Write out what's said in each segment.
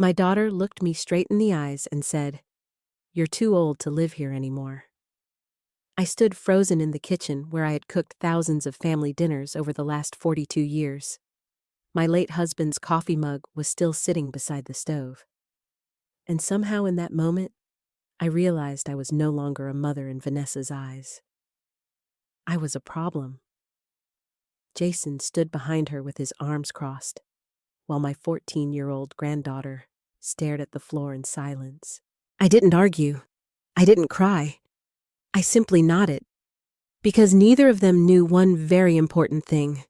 My daughter looked me straight in the eyes and said, "You're too old to live here anymore." I stood frozen in the kitchen where I had cooked thousands of family dinners over the last 42 years. My late husband's coffee mug was still sitting beside the stove. And somehow in that moment, I realized I was no longer a mother in Vanessa's eyes. I was a problem. Jason stood behind her with his arms crossed, while my 14-year-old granddaughter stared at the floor in silence. I didn't argue. I didn't cry. I simply nodded, because neither of them knew one very important thing.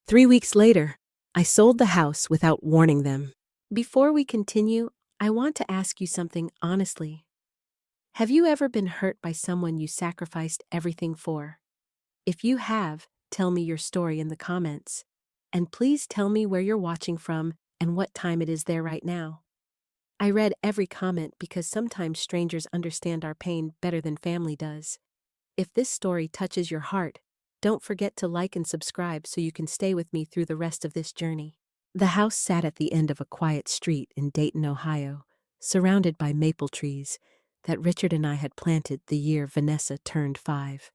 3 weeks later, I sold the house without warning them. Before we continue, I want to ask you something honestly. Have you ever been hurt by someone you sacrificed everything for? If you have, tell me your story in the comments. And please tell me where you're watching from and what time it is there right now. I read every comment because sometimes strangers understand our pain better than family does. If this story touches your heart, don't forget to like and subscribe so you can stay with me through the rest of this journey. The house sat at the end of a quiet street in Dayton, Ohio, surrounded by maple trees that Richard and I had planted the year Vanessa turned 5.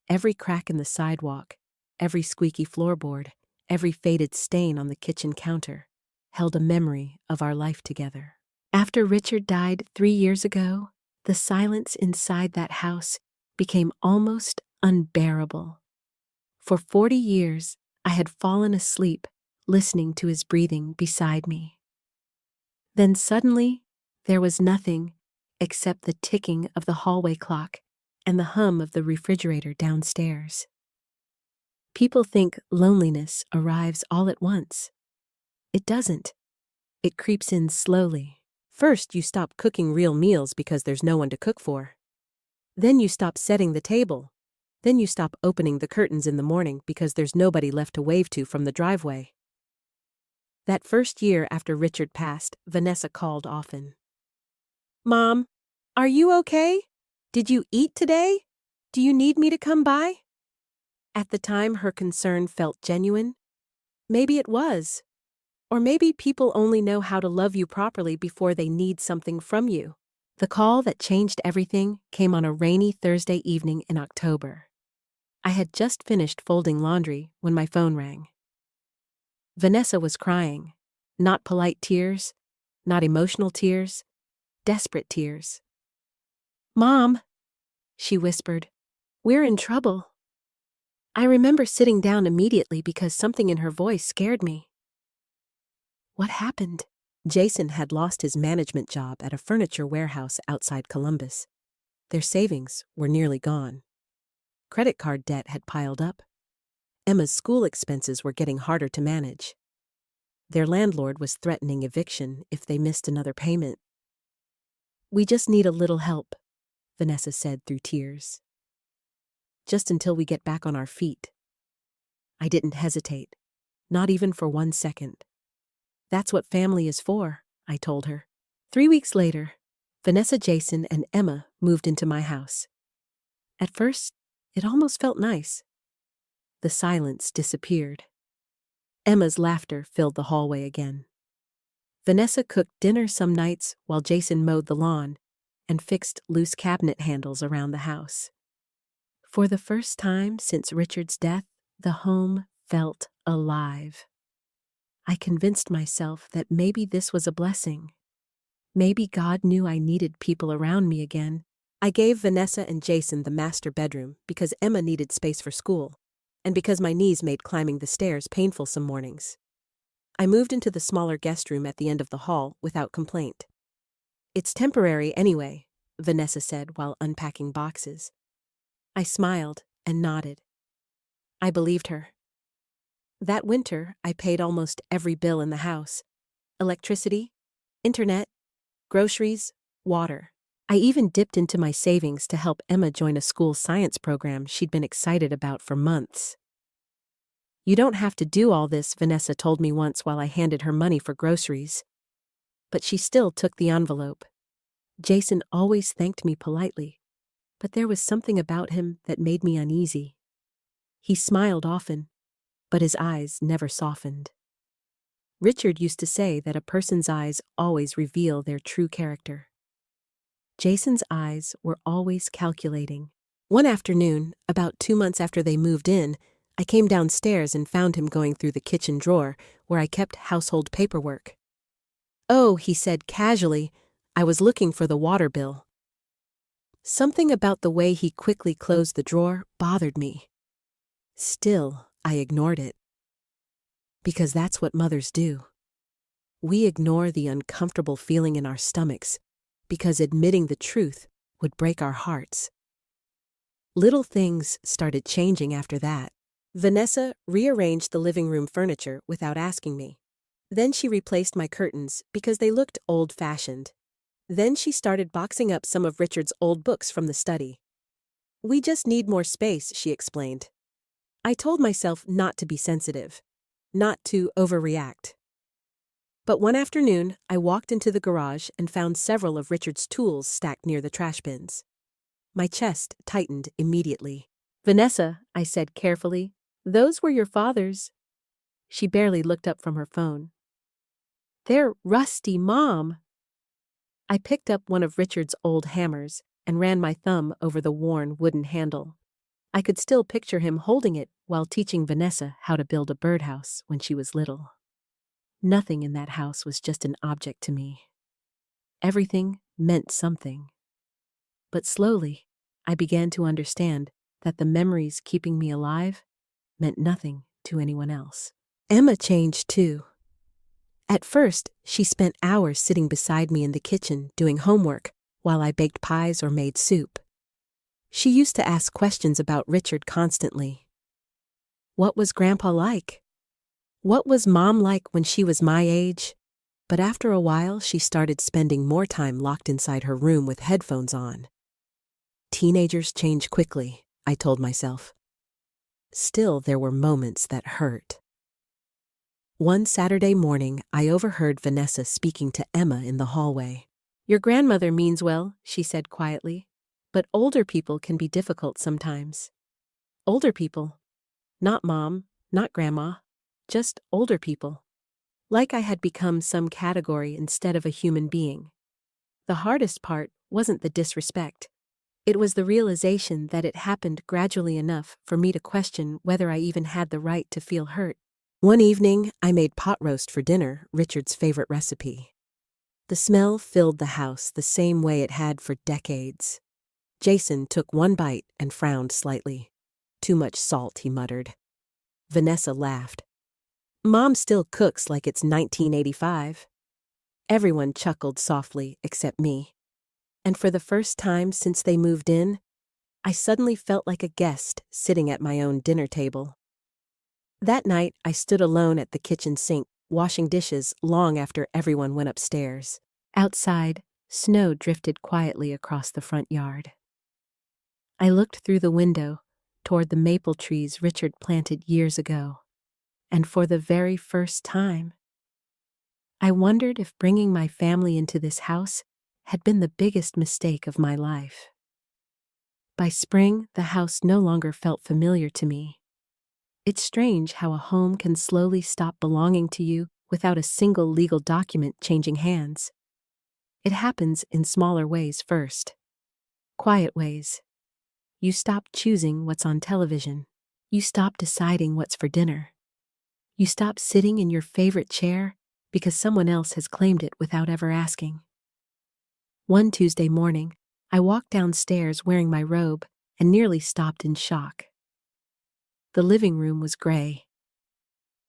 Every crack in the sidewalk, every squeaky floorboard, every faded stain on the kitchen counter held a memory of our life together. After Richard died 3 years ago, the silence inside that house became almost unbearable. For 40 years, I had fallen asleep listening to his breathing beside me. Then suddenly, there was nothing except the ticking of the hallway clock and the hum of the refrigerator downstairs. People think loneliness arrives all at once. It doesn't. It creeps in slowly. First, you stop cooking real meals because there's no one to cook for. Then you stop setting the table. Then you stop opening the curtains in the morning because there's nobody left to wave to from the driveway. That first year after Richard passed, Vanessa called often. "Mom, are you okay? Did you eat today? Do you need me to come by?" At the time, her concern felt genuine. Maybe it was. Or maybe people only know how to love you properly before they need something from you. The call that changed everything came on a rainy Thursday evening in October. I had just finished folding laundry when my phone rang. Vanessa was crying. Not polite tears, not emotional tears, desperate tears. "Mom," she whispered, "we're in trouble." I remember sitting down immediately because something in her voice scared me. What happened? Jason had lost his management job at a furniture warehouse outside Columbus. Their savings were nearly gone. Credit card debt had piled up. Emma's school expenses were getting harder to manage. Their landlord was threatening eviction if they missed another payment. "We just need a little help," Vanessa said through tears. "Just until we get back on our feet." I didn't hesitate, not even for 1 second. "That's what family is for," I told her. 3 weeks later, Vanessa, Jason, and Emma moved into my house. At first, it almost felt nice. The silence disappeared. Emma's laughter filled the hallway again. Vanessa cooked dinner some nights while Jason mowed the lawn and fixed loose cabinet handles around the house. For the first time since Richard's death, the home felt alive. I convinced myself that maybe this was a blessing. Maybe God knew I needed people around me again. I gave Vanessa and Jason the master bedroom because Emma needed space for school, and because my knees made climbing the stairs painful some mornings. I moved into the smaller guest room at the end of the hall without complaint. "It's temporary anyway," Vanessa said while unpacking boxes. I smiled and nodded. I believed her. That winter, I paid almost every bill in the house: electricity, internet, groceries, water. I even dipped into my savings to help Emma join a school science program she'd been excited about for months. "You don't have to do all this," Vanessa told me once while I handed her money for groceries. But she still took the envelope. Jason always thanked me politely, but there was something about him that made me uneasy. He smiled often, but his eyes never softened. Richard used to say that a person's eyes always reveal their true character. Jason's eyes were always calculating. One afternoon, about 2 months after they moved in, I came downstairs and found him going through the kitchen drawer where I kept household paperwork. "Oh," he said casually, "I was looking for the water bill." Something about the way he quickly closed the drawer bothered me. Still, I ignored it. Because that's what mothers do. We ignore the uncomfortable feeling in our stomachs because admitting the truth would break our hearts. Little things started changing after that. Vanessa rearranged the living room furniture without asking me. Then she replaced my curtains because they looked old-fashioned. Then she started boxing up some of Richard's old books from the study. "We just need more space," she explained. I told myself not to be sensitive, not to overreact. But one afternoon, I walked into the garage and found several of Richard's tools stacked near the trash bins. My chest tightened immediately. "Vanessa," I said carefully, "those were your father's." She barely looked up from her phone. "They're rusty, Mom." I picked up one of Richard's old hammers and ran my thumb over the worn wooden handle. I could still picture him holding it while teaching Vanessa how to build a birdhouse when she was little. Nothing in that house was just an object to me. Everything meant something. But slowly, I began to understand that the memories keeping me alive meant nothing to anyone else. Emma changed too. At first, she spent hours sitting beside me in the kitchen doing homework while I baked pies or made soup. She used to ask questions about Richard constantly. What was Grandpa like? What was Mom like when she was my age? But after a while, she started spending more time locked inside her room with headphones on. Teenagers change quickly, I told myself. Still, there were moments that hurt. One Saturday morning, I overheard Vanessa speaking to Emma in the hallway. "Your grandmother means well," she said quietly, "but older people can be difficult sometimes." Older people. Not Mom, not Grandma, just older people. Like I had become some category instead of a human being. The hardest part wasn't the disrespect. It was the realization that it happened gradually enough for me to question whether I even had the right to feel hurt. One evening, I made pot roast for dinner, Richard's favorite recipe. The smell filled the house the same way it had for decades. Jason took one bite and frowned slightly. "Too much salt," he muttered. Vanessa laughed. "Mom still cooks like it's 1985. Everyone chuckled softly except me. And for the first time since they moved in, I suddenly felt like a guest sitting at my own dinner table. That night, I stood alone at the kitchen sink, washing dishes long after everyone went upstairs. Outside, snow drifted quietly across the front yard. I looked through the window toward the maple trees Richard planted years ago, and for the very first time, I wondered if bringing my family into this house had been the biggest mistake of my life. By spring, the house no longer felt familiar to me. It's strange how a home can slowly stop belonging to you without a single legal document changing hands. It happens in smaller ways first. Quiet ways. You stop choosing what's on television. You stop deciding what's for dinner. You stop sitting in your favorite chair because someone else has claimed it without ever asking. One Tuesday morning, I walked downstairs wearing my robe and nearly stopped in shock. The living room was gray.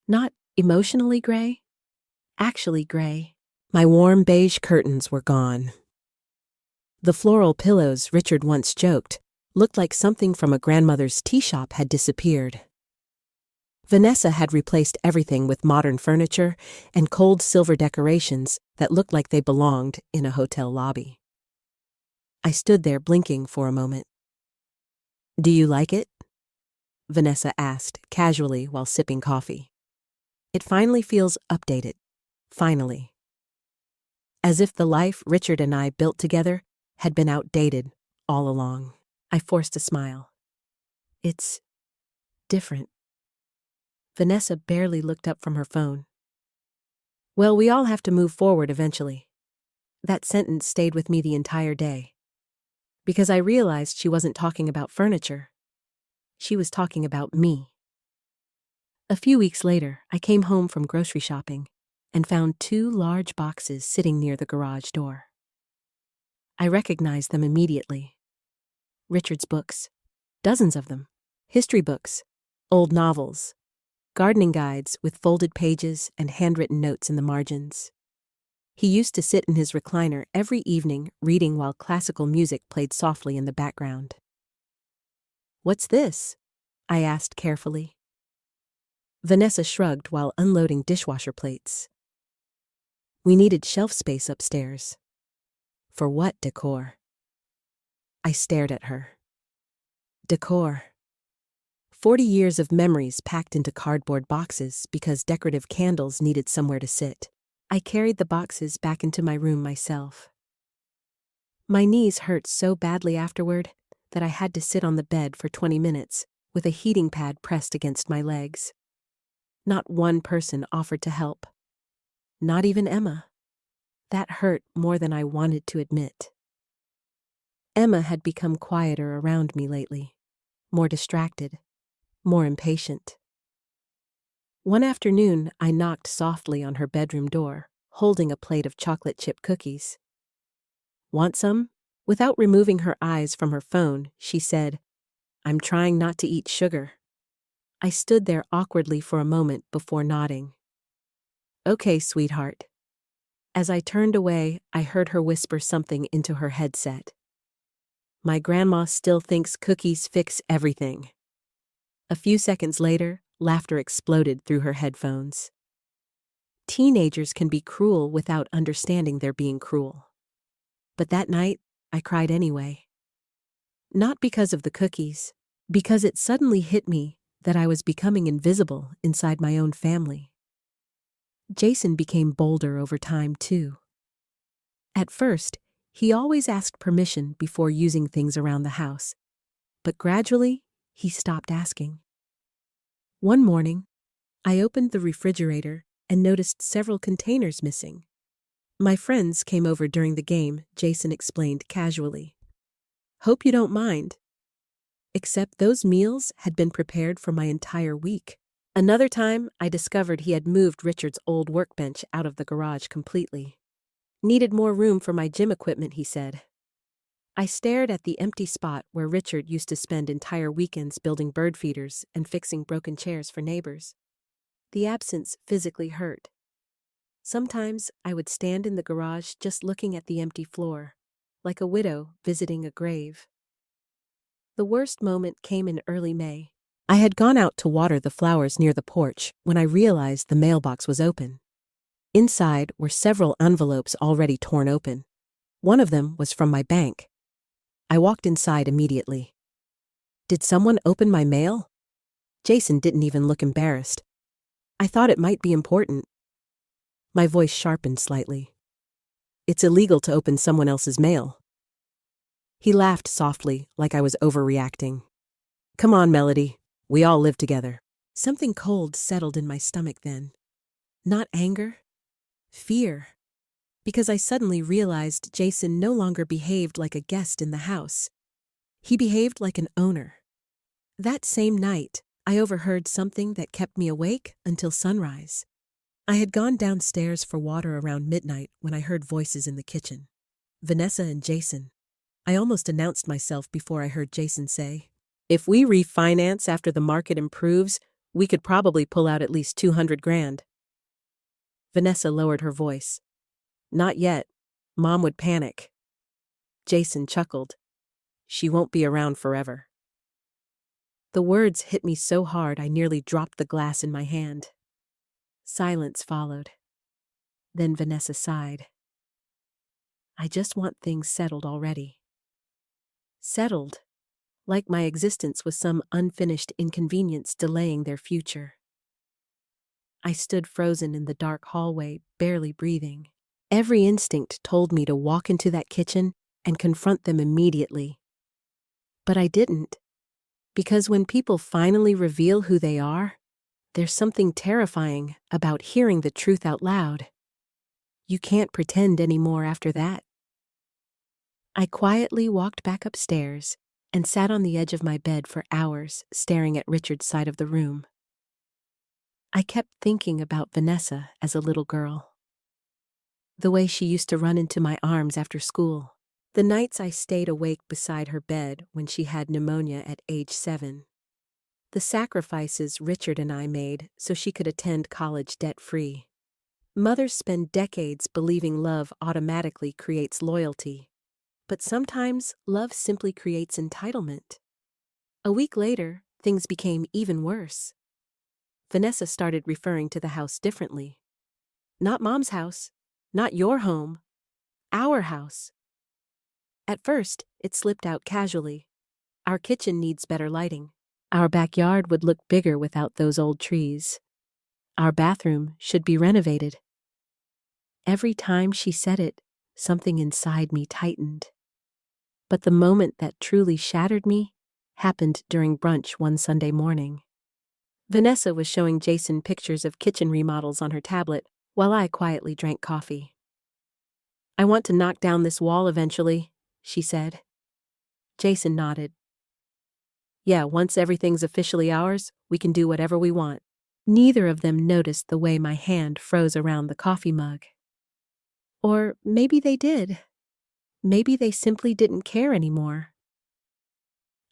Not emotionally gray, actually gray. My warm beige curtains were gone. The floral pillows Richard once joked looked like something from a grandmother's tea shop had disappeared. Vanessa had replaced everything with modern furniture and cold silver decorations that looked like they belonged in a hotel lobby. I stood there blinking for a moment. "Do you like it?" Vanessa asked casually while sipping coffee. "It finally feels updated. Finally." As if the life Richard and I built together had been outdated all along. I forced a smile. "It's different." Vanessa barely looked up from her phone. Well, we all have to move forward eventually. That sentence stayed with me the entire day. Because I realized she wasn't talking about furniture. She was talking about me. A few weeks later, I came home from grocery shopping and found 2 large boxes sitting near the garage door. I recognized them immediately. Richard's books. Dozens of them. History books. Old novels. Gardening guides with folded pages and handwritten notes in the margins. He used to sit in his recliner every evening reading while classical music played softly in the background. "What's this?" I asked carefully. Vanessa shrugged while unloading dishwasher plates. "We needed shelf space upstairs." "For what decor?" I stared at her. Decor. 40 years of memories packed into cardboard boxes because decorative candles needed somewhere to sit. I carried the boxes back into my room myself. My knees hurt so badly afterward that I had to sit on the bed for 20 minutes with a heating pad pressed against my legs. Not one person offered to help. Not even Emma. That hurt more than I wanted to admit. Emma had become quieter around me lately, more distracted, more impatient. One afternoon, I knocked softly on her bedroom door, holding a plate of chocolate chip cookies. "Want some?" Without removing her eyes from her phone, she said, "I'm trying not to eat sugar." I stood there awkwardly for a moment before nodding. "Okay, sweetheart." As I turned away, I heard her whisper something into her headset. "My grandma still thinks cookies fix everything." A few seconds later, laughter exploded through her headphones. Teenagers can be cruel without understanding they're being cruel. But that night, I cried anyway. Not because of the cookies, because it suddenly hit me that I was becoming invisible inside my own family. Jason became bolder over time, too. At first, he always asked permission before using things around the house, but gradually, he stopped asking. One morning, I opened the refrigerator and noticed several containers missing. "My friends came over during the game," Jason explained casually. "Hope you don't mind." Except those meals had been prepared for my entire week. Another time, I discovered he had moved Richard's old workbench out of the garage completely. "Needed more room for my gym equipment," he said. I stared at the empty spot where Richard used to spend entire weekends building bird feeders and fixing broken chairs for neighbors. The absence physically hurt. Sometimes I would stand in the garage just looking at the empty floor, like a widow visiting a grave. The worst moment came in early May. I had gone out to water the flowers near the porch when I realized the mailbox was open. Inside were several envelopes already torn open. One of them was from my bank. I walked inside immediately. "Did someone open my mail?" Jason didn't even look embarrassed. "I thought it might be important." My voice sharpened slightly. "It's illegal to open someone else's mail." He laughed softly, like I was overreacting. "Come on, Melody. We all live together." Something cold settled in my stomach then. Not anger, fear. Because I suddenly realized Jason no longer behaved like a guest in the house. He behaved like an owner. That same night, I overheard something that kept me awake until sunrise. I had gone downstairs for water around midnight when I heard voices in the kitchen. Vanessa and Jason. I almost announced myself before I heard Jason say, "If we refinance after the market improves, we could probably pull out at least 200 grand. Vanessa lowered her voice. "Not yet. Mom would panic." Jason chuckled. "She won't be around forever." The words hit me so hard I nearly dropped the glass in my hand. Silence followed. Then Vanessa sighed. "I just want things settled already." Settled, like my existence was some unfinished inconvenience delaying their future. I stood frozen in the dark hallway, barely breathing. Every instinct told me to walk into that kitchen and confront them immediately. But I didn't. Because when people finally reveal who they are, there's something terrifying about hearing the truth out loud. You can't pretend anymore after that. I quietly walked back upstairs and sat on the edge of my bed for hours, staring at Richard's side of the room. I kept thinking about Vanessa as a little girl. The way she used to run into my arms after school. The nights I stayed awake beside her bed when she had pneumonia at age 7. The sacrifices Richard and I made so she could attend college debt-free. Mothers spend decades believing love automatically creates loyalty. But sometimes love simply creates entitlement. A week later, things became even worse. Vanessa started referring to the house differently. Not Mom's house, not your home, our house. At first, it slipped out casually. Our kitchen needs better lighting. Our backyard would look bigger without those old trees. Our bathroom should be renovated. Every time she said it, something inside me tightened. But the moment that truly shattered me happened during brunch one Sunday morning. Vanessa was showing Jason pictures of kitchen remodels on her tablet while I quietly drank coffee. "I want to knock down this wall eventually," she said. Jason nodded. "Yeah, once everything's officially ours, we can do whatever we want." Neither of them noticed the way my hand froze around the coffee mug. Or maybe they did. Maybe they simply didn't care anymore.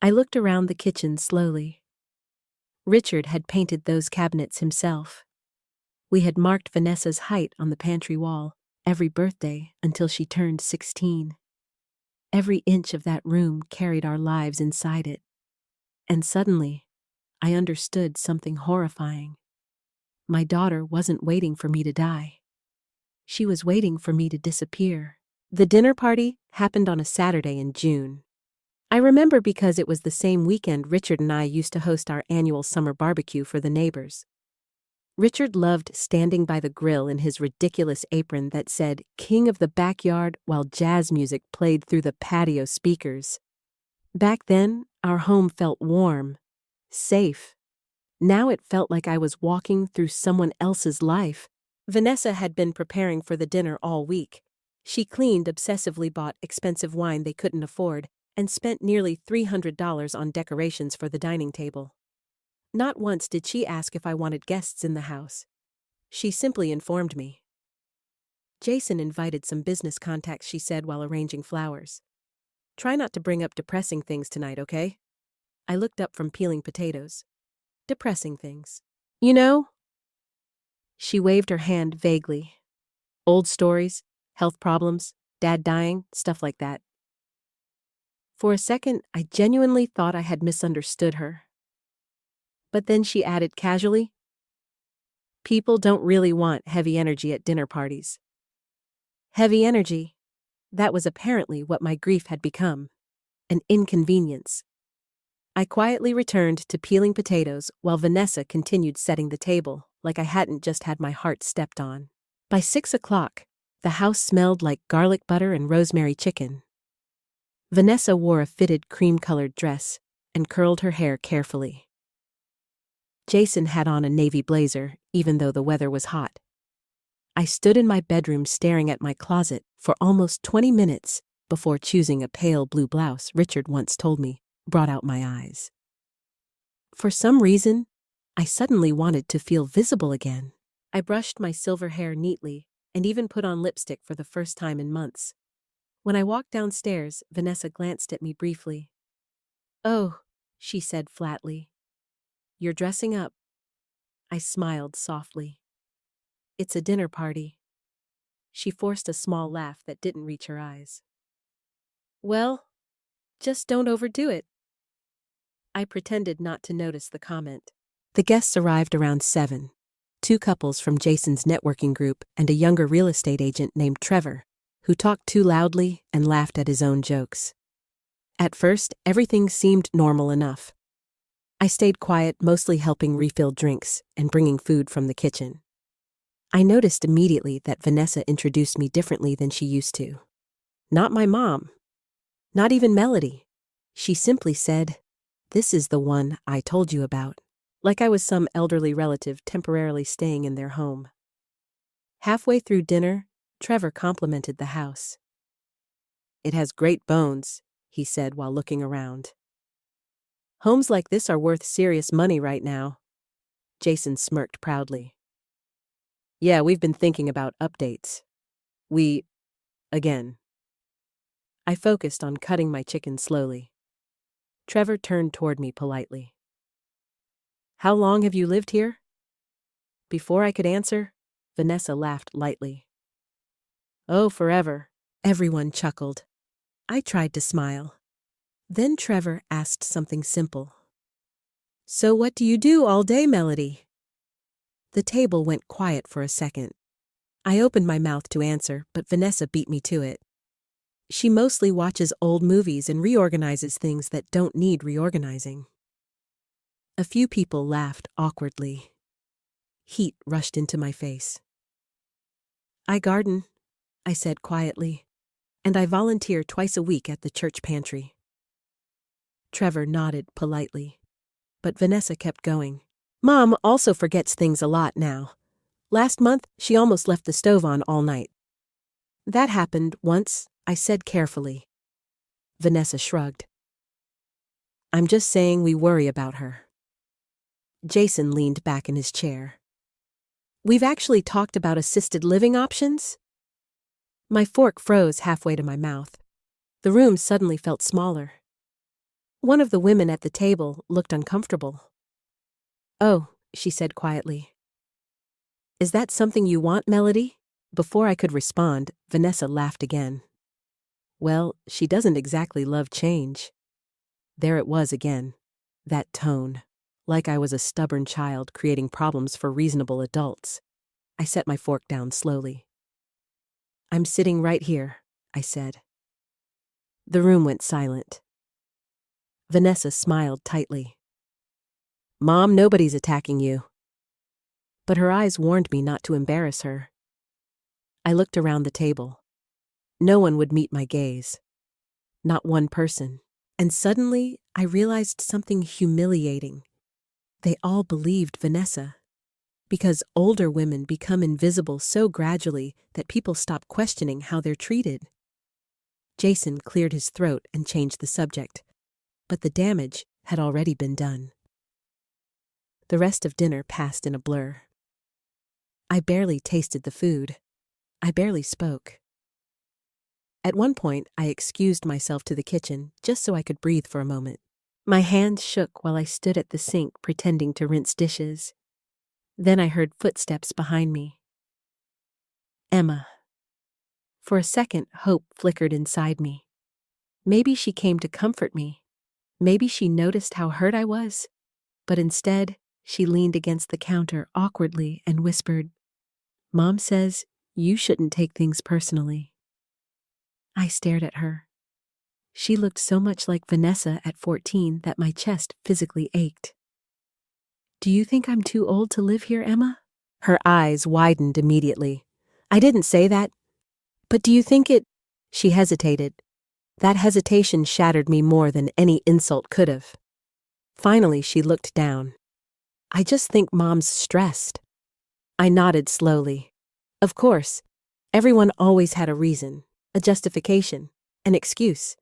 I looked around the kitchen slowly. Richard had painted those cabinets himself. We had marked Vanessa's height on the pantry wall every birthday until she turned 16. Every inch of that room carried our lives inside it. And suddenly, I understood something horrifying. My daughter wasn't waiting for me to die. She was waiting for me to disappear. The dinner party happened on a Saturday in June. I remember because it was the same weekend Richard and I used to host our annual summer barbecue for the neighbors. Richard loved standing by the grill in his ridiculous apron that said "King of the Backyard" while jazz music played through the patio speakers. Back then, our home felt warm, safe. Now it felt like I was walking through someone else's life. Vanessa had been preparing for the dinner all week. She cleaned, obsessively bought expensive wine they couldn't afford, and spent nearly $300 on decorations for the dining table. Not once did she ask if I wanted guests in the house. She simply informed me. Jason invited some business contacts, she said while arranging flowers. "Try not to bring up depressing things tonight, okay?" I looked up from peeling potatoes. "Depressing things. You know?" She waved her hand vaguely. "Old stories, health problems, dad dying, stuff like that." For a second, I genuinely thought I had misunderstood her. But then she added casually, "People don't really want heavy energy at dinner parties." Heavy energy. That was apparently what my grief had become. An inconvenience. I quietly returned to peeling potatoes while Vanessa continued setting the table, like I hadn't just had my heart stepped on. By 6 o'clock, the house smelled like garlic butter and rosemary chicken. Vanessa wore a fitted cream-colored dress and curled her hair carefully. Jason had on a navy blazer, even though the weather was hot. I stood in my bedroom staring at my closet for almost 20 minutes before choosing a pale blue blouse Richard once told me brought out my eyes. For some reason, I suddenly wanted to feel visible again. I brushed my silver hair neatly and even put on lipstick for the first time in months. When I walked downstairs, Vanessa glanced at me briefly. "Oh," she said flatly. "You're dressing up." I smiled softly. "It's a dinner party." She forced a small laugh that didn't reach her eyes. "Well, just don't overdo it." I pretended not to notice the comment. The guests arrived around 7. 2 couples from Jason's networking group and a younger real estate agent named Trevor, who talked too loudly and laughed at his own jokes. At first, everything seemed normal enough. I stayed quiet, mostly helping refill drinks and bringing food from the kitchen. I noticed immediately that Vanessa introduced me differently than she used to. Not my mom. Not even Melody. She simply said, "This is the one I told you about," like I was some elderly relative temporarily staying in their home. Halfway through dinner, Trevor complimented the house. "It has great bones," he said while looking around. "Homes like this are worth serious money right now." Jason smirked proudly. "Yeah, we've been thinking about updates. Again." I focused on cutting my chicken slowly. Trevor turned toward me politely. "How long have you lived here?" Before I could answer, Vanessa laughed lightly. "Oh, forever." Everyone chuckled. I tried to smile. Then Trevor asked something simple. "So what do you do all day, Melody?" The table went quiet for a second. I opened my mouth to answer, but Vanessa beat me to it. She mostly watches old movies and reorganizes things that don't need reorganizing. A few people laughed awkwardly. Heat rushed into my face. "I garden," I said quietly, "and I volunteer twice a week at the church pantry." Trevor nodded politely, but Vanessa kept going. "Mom also forgets things a lot now. Last month, she almost left the stove on all night." "That happened once," I said carefully. Vanessa shrugged. "I'm just saying we worry about her." Jason leaned back in his chair. "We've actually talked about assisted living options?" My fork froze halfway to my mouth. The room suddenly felt smaller. One of the women at the table looked uncomfortable. "Oh," she said quietly. "Is that something you want, Melody?" Before I could respond, Vanessa laughed again. "Well, she doesn't exactly love change." There it was again. That tone. Like I was a stubborn child creating problems for reasonable adults. I set my fork down slowly. "I'm sitting right here," I said. The room went silent. Vanessa smiled tightly. "Mom, nobody's attacking you." But her eyes warned me not to embarrass her. I looked around the table. No one would meet my gaze. Not one person. And suddenly, I realized something humiliating. They all believed Vanessa. Because older women become invisible so gradually that people stop questioning how they're treated. Jason cleared his throat and changed the subject. But the damage had already been done. The rest of dinner passed in a blur. I barely tasted the food. I barely spoke. At one point, I excused myself to the kitchen just so I could breathe for a moment. My hands shook while I stood at the sink pretending to rinse dishes. Then I heard footsteps behind me. Emma. For a second, hope flickered inside me. Maybe she came to comfort me. Maybe she noticed how hurt I was. But instead, she leaned against the counter awkwardly and whispered, "Mom says you shouldn't take things personally." I stared at her. She looked so much like Vanessa at 14 that my chest physically ached. "Do you think I'm too old to live here, Emma?" Her eyes widened immediately. "I didn't say that. But do you think it—" She hesitated. That hesitation shattered me more than any insult could have. Finally, she looked down. "I just think Mom's stressed." I nodded slowly. Of course, everyone always had a reason, a justification, an excuse.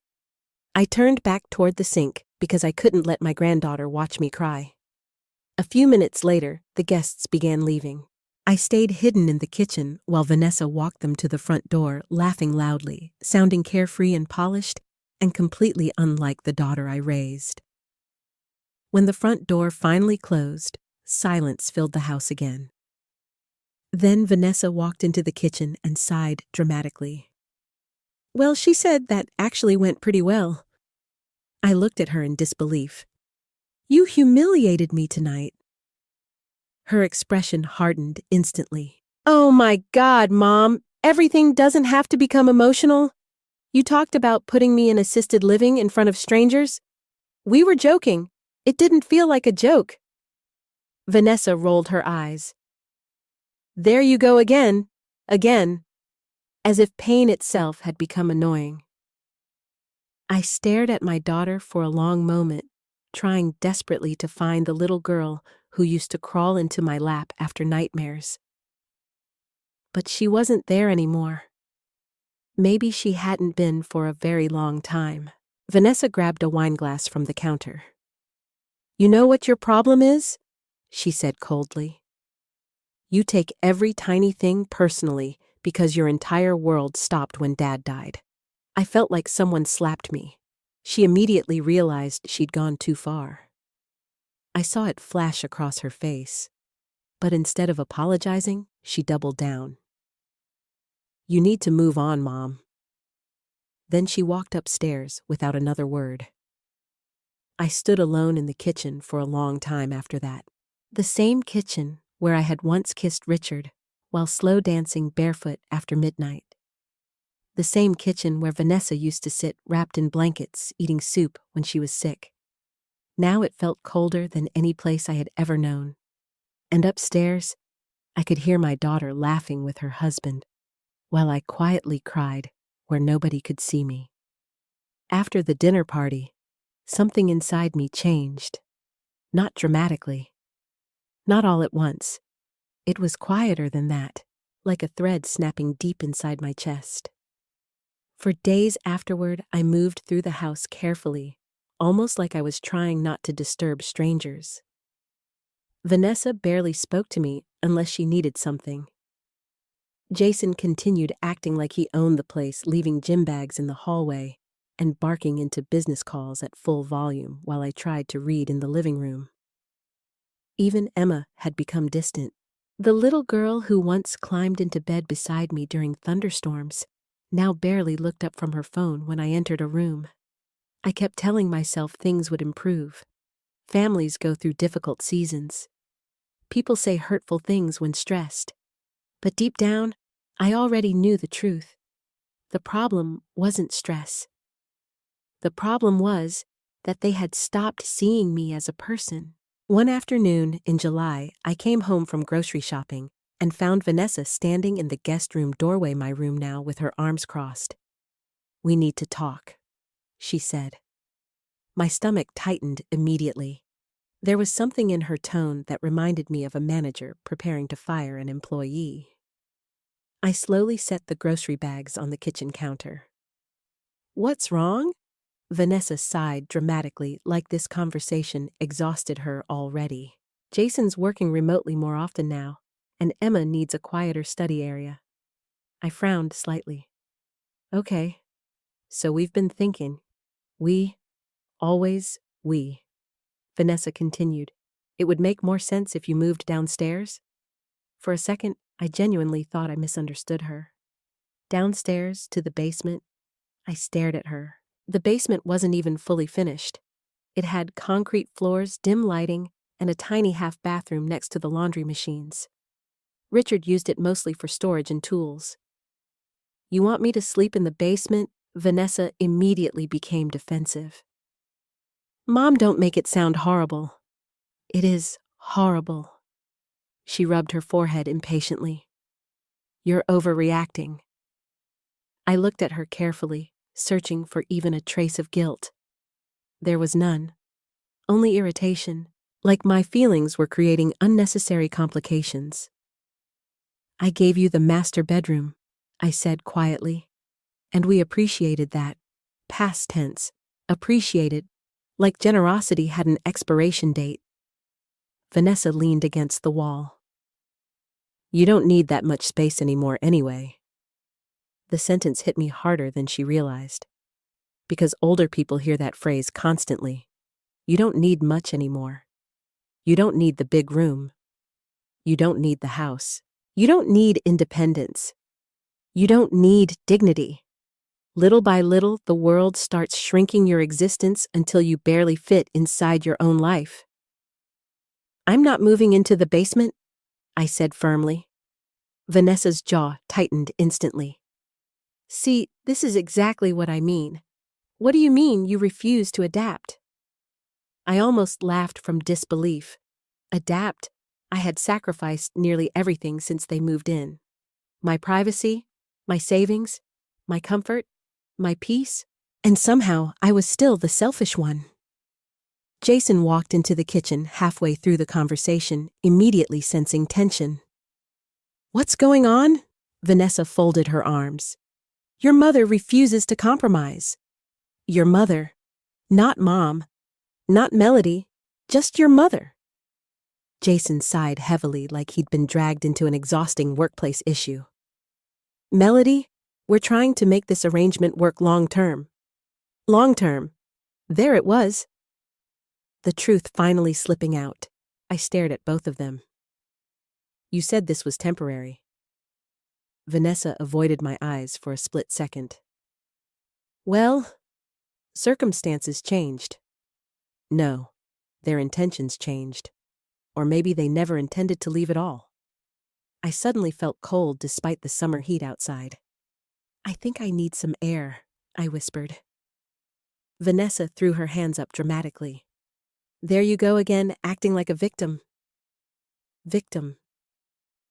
I turned back toward the sink because I couldn't let my granddaughter watch me cry. A few minutes later, the guests began leaving. I stayed hidden in the kitchen while Vanessa walked them to the front door, laughing loudly, sounding carefree and polished, and completely unlike the daughter I raised. When the front door finally closed, silence filled the house again. Then Vanessa walked into the kitchen and sighed dramatically. "Well, she said that actually went pretty well." I looked at her in disbelief. "You humiliated me tonight." Her expression hardened instantly. "Oh my God, Mom, everything doesn't have to become emotional. You talked about putting me in assisted living in front of strangers. We were joking. It didn't feel like a joke." Vanessa rolled her eyes. "There you go again, as if pain itself had become annoying." I stared at my daughter for a long moment, trying desperately to find the little girl who used to crawl into my lap after nightmares. But she wasn't there anymore. Maybe she hadn't been for a very long time. Vanessa grabbed a wineglass from the counter. "You know what your problem is?" she said coldly. "You take every tiny thing personally because your entire world stopped when Dad died." I felt like someone slapped me. She immediately realized she'd gone too far. I saw it flash across her face. But instead of apologizing, she doubled down. "You need to move on, Mom." Then she walked upstairs without another word. I stood alone in the kitchen for a long time after that. The same kitchen where I had once kissed Richard while slow dancing barefoot after midnight. The same kitchen where Vanessa used to sit wrapped in blankets eating soup when she was sick. Now it felt colder than any place I had ever known. And upstairs, I could hear my daughter laughing with her husband, while I quietly cried where nobody could see me. After the dinner party, something inside me changed. Not dramatically. Not all at once. It was quieter than that, like a thread snapping deep inside my chest. For days afterward, I moved through the house carefully, almost like I was trying not to disturb strangers. Vanessa barely spoke to me unless she needed something. Jason continued acting like he owned the place, leaving gym bags in the hallway and barking into business calls at full volume while I tried to read in the living room. Even Emma had become distant. The little girl who once climbed into bed beside me during thunderstorms now barely looked up from her phone when I entered a room. I kept telling myself things would improve. Families go through difficult seasons. People say hurtful things when stressed. But deep down, I already knew the truth. The problem wasn't stress. The problem was that they had stopped seeing me as a person. One afternoon in July, I came home from grocery shopping and found Vanessa standing in the guest room doorway, my room now, with her arms crossed. "We need to talk," she said. My stomach tightened immediately. There was something in her tone that reminded me of a manager preparing to fire an employee. I slowly set the grocery bags on the kitchen counter. "What's wrong?" Vanessa sighed dramatically, like this conversation exhausted her already. "Jason's working remotely more often now, and Emma needs a quieter study area." I frowned slightly. "Okay, so we've been thinking. We, always we." Vanessa continued. "It would make more sense if you moved downstairs?" For a second, I genuinely thought I misunderstood her. Downstairs to the basement, I stared at her. The basement wasn't even fully finished. It had concrete floors, dim lighting, and a tiny half bathroom next to the laundry machines. Richard used it mostly for storage and tools. "You want me to sleep in the basement?" Vanessa immediately became defensive. "Mom, don't make it sound horrible." "It is horrible." She rubbed her forehead impatiently. "You're overreacting." I looked at her carefully, searching for even a trace of guilt. There was none. Only irritation, like my feelings were creating unnecessary complications. "I gave you the master bedroom," I said quietly. "And we appreciated that. Past tense. Appreciated. Like generosity had an expiration date." Vanessa leaned against the wall. "You don't need that much space anymore anyway." The sentence hit me harder than she realized. Because older people hear that phrase constantly. You don't need much anymore. You don't need the big room. You don't need the house. You don't need independence. You don't need dignity. Little by little, the world starts shrinking your existence until you barely fit inside your own life. "I'm not moving into the basement," I said firmly. Vanessa's jaw tightened instantly. "See, this is exactly what I mean. What do you mean you refuse to adapt?" I almost laughed from disbelief. Adapt? I had sacrificed nearly everything since they moved in. My privacy, my savings, my comfort, my peace, and somehow I was still the selfish one. Jason walked into the kitchen halfway through the conversation, immediately sensing tension. "What's going on?" Vanessa folded her arms. Your mother refuses to compromise. Your mother. Not Mom. Not Melody. Just your mother. Jason sighed heavily like he'd been dragged into an exhausting workplace issue. Melody, we're trying to make this arrangement work long-term. Long-term. There it was. The truth finally slipping out. I stared at both of them. You said this was temporary. Vanessa avoided my eyes for a split second. Well, circumstances changed. No, their intentions changed. Or maybe they never intended to leave at all. I suddenly felt cold despite the summer heat outside. I think I need some air, I whispered. Vanessa threw her hands up dramatically. There you go again, acting like a victim. Victim.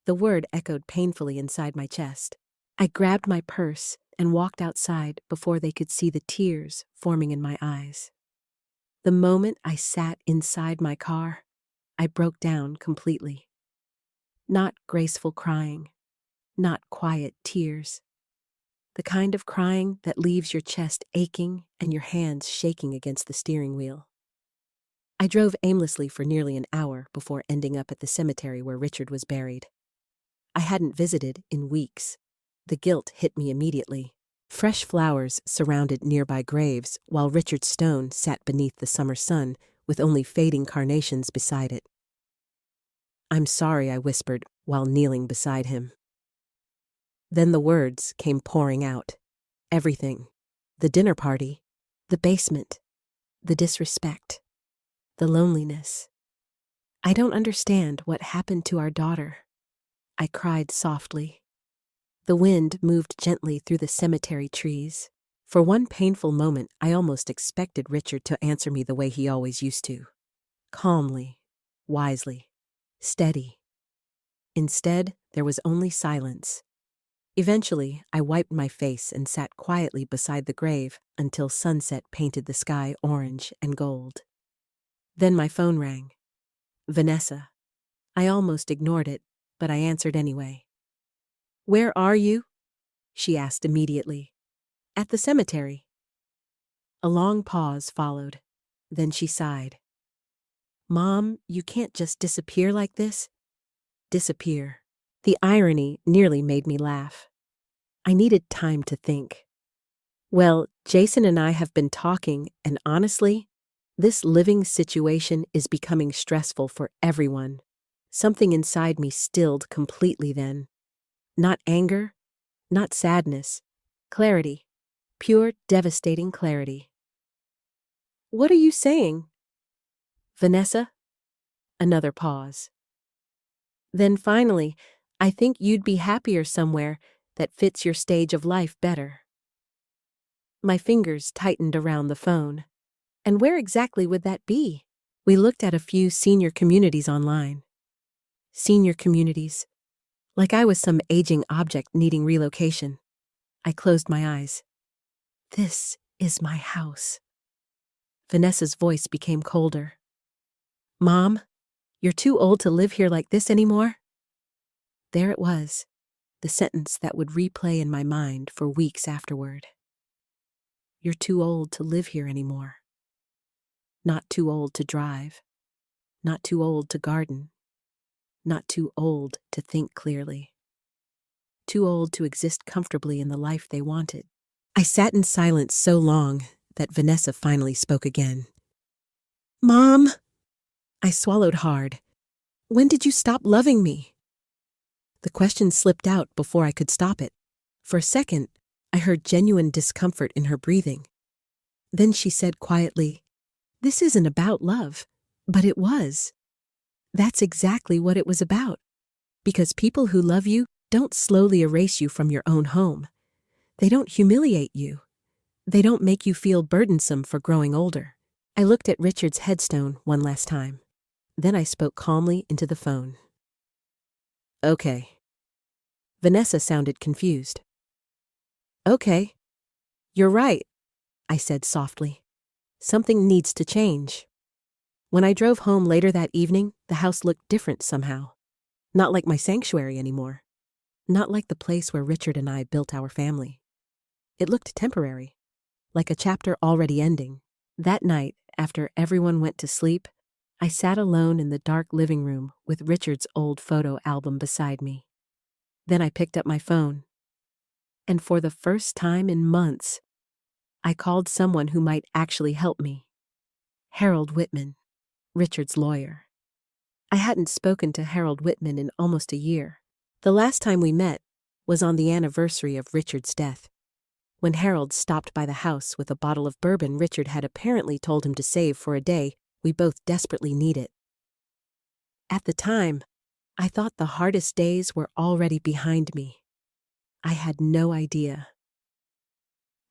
The word echoed painfully inside my chest. I grabbed my purse and walked outside before they could see the tears forming in my eyes. The moment I sat inside my car, I broke down completely. Not graceful crying, not quiet tears. The kind of crying that leaves your chest aching and your hands shaking against the steering wheel. I drove aimlessly for nearly an hour before ending up at the cemetery where Richard was buried. I hadn't visited in weeks. The guilt hit me immediately. Fresh flowers surrounded nearby graves, while Richard's stone sat beneath the summer sun with only fading carnations beside it. I'm sorry, I whispered while kneeling beside him. Then the words came pouring out. Everything. The dinner party. The basement. The disrespect. The loneliness. I don't understand what happened to our daughter. I cried softly. The wind moved gently through the cemetery trees. For one painful moment, I almost expected Richard to answer me the way he always used to. Calmly, wisely, steady. Instead, there was only silence. Eventually, I wiped my face and sat quietly beside the grave until sunset painted the sky orange and gold. Then my phone rang. Vanessa. I almost ignored it, but I answered anyway. Where are you? She asked immediately. At the cemetery. A long pause followed. Then she sighed. Mom, you can't just disappear like this. Disappear. The irony nearly made me laugh. I needed time to think. Well, Jason and I have been talking, and honestly, this living situation is becoming stressful for everyone. Something inside me stilled completely then. Not anger, not sadness. Clarity. Pure, devastating clarity. What are you saying? Vanessa? Another pause. Then finally, I think you'd be happier somewhere that fits your stage of life better. My fingers tightened around the phone. And where exactly would that be? We looked at a few senior communities online. Senior communities. Like I was some aging object needing relocation. I closed my eyes. This is my house. Vanessa's voice became colder. Mom, you're too old to live here like this anymore? There it was, the sentence that would replay in my mind for weeks afterward. You're too old to live here anymore. Not too old to drive. Not too old to garden. Not too old to think clearly. Too old to exist comfortably in the life they wanted. I sat in silence so long that Vanessa finally spoke again. Mom! I swallowed hard. When did you stop loving me? The question slipped out before I could stop it. For a second, I heard genuine discomfort in her breathing. Then she said quietly, This isn't about love, but it was. That's exactly what it was about. Because people who love you don't slowly erase you from your own home. They don't humiliate you. They don't make you feel burdensome for growing older. I looked at Richard's headstone one last time. Then I spoke calmly into the phone. Okay. Vanessa sounded confused. Okay. You're right, I said softly. Something needs to change. When I drove home later that evening, the house looked different somehow. Not like my sanctuary anymore. not like the place where Richard and I built our family. It looked temporary, like a chapter already ending. That night, after everyone went to sleep, I sat alone in the dark living room with Richard's old photo album beside me. Then I picked up my phone. And for the first time in months, I called someone who might actually help me. Harold Whitman, Richard's lawyer. I hadn't spoken to Harold Whitman in almost a year. The last time we met was on the anniversary of Richard's death, when Harold stopped by the house with a bottle of bourbon Richard had apparently told him to save for a day we both desperately needed. At the time, I thought the hardest days were already behind me. I had no idea.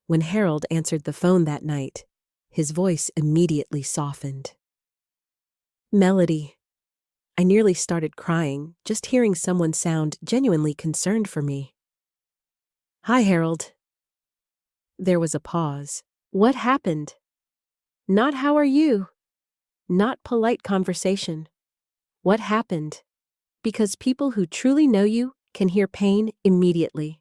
When Harold answered the phone that night, his voice immediately softened. Melody. I nearly started crying just hearing someone sound genuinely concerned for me. Hi, Harold. There was a pause. What happened? Not how are you? Not polite conversation. What happened? Because people who truly know you can hear pain immediately.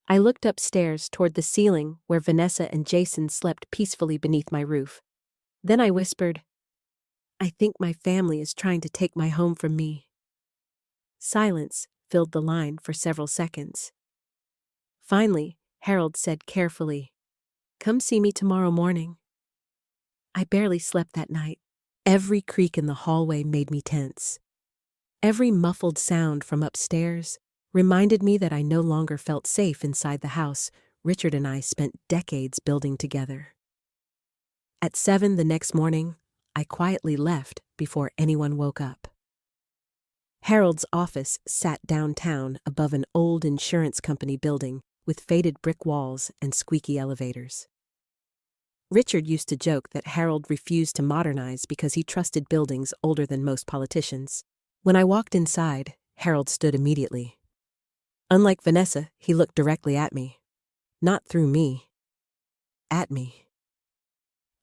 I looked upstairs toward the ceiling where Vanessa and Jason slept peacefully beneath my roof. Then I whispered, I think my family is trying to take my home from me. Silence filled the line for several seconds. Finally, Harold said carefully, Come see me tomorrow morning. I barely slept that night. Every creak in the hallway made me tense. Every muffled sound from upstairs reminded me that I no longer felt safe inside the house Richard and I spent decades building together. At 7 the next morning, I quietly left before anyone woke up. Harold's office sat downtown above an old insurance company building with faded brick walls and squeaky elevators. Richard used to joke that Harold refused to modernize because he trusted buildings older than most politicians. When I walked inside, Harold stood immediately. Unlike Vanessa, he looked directly at me. Not through me. At me.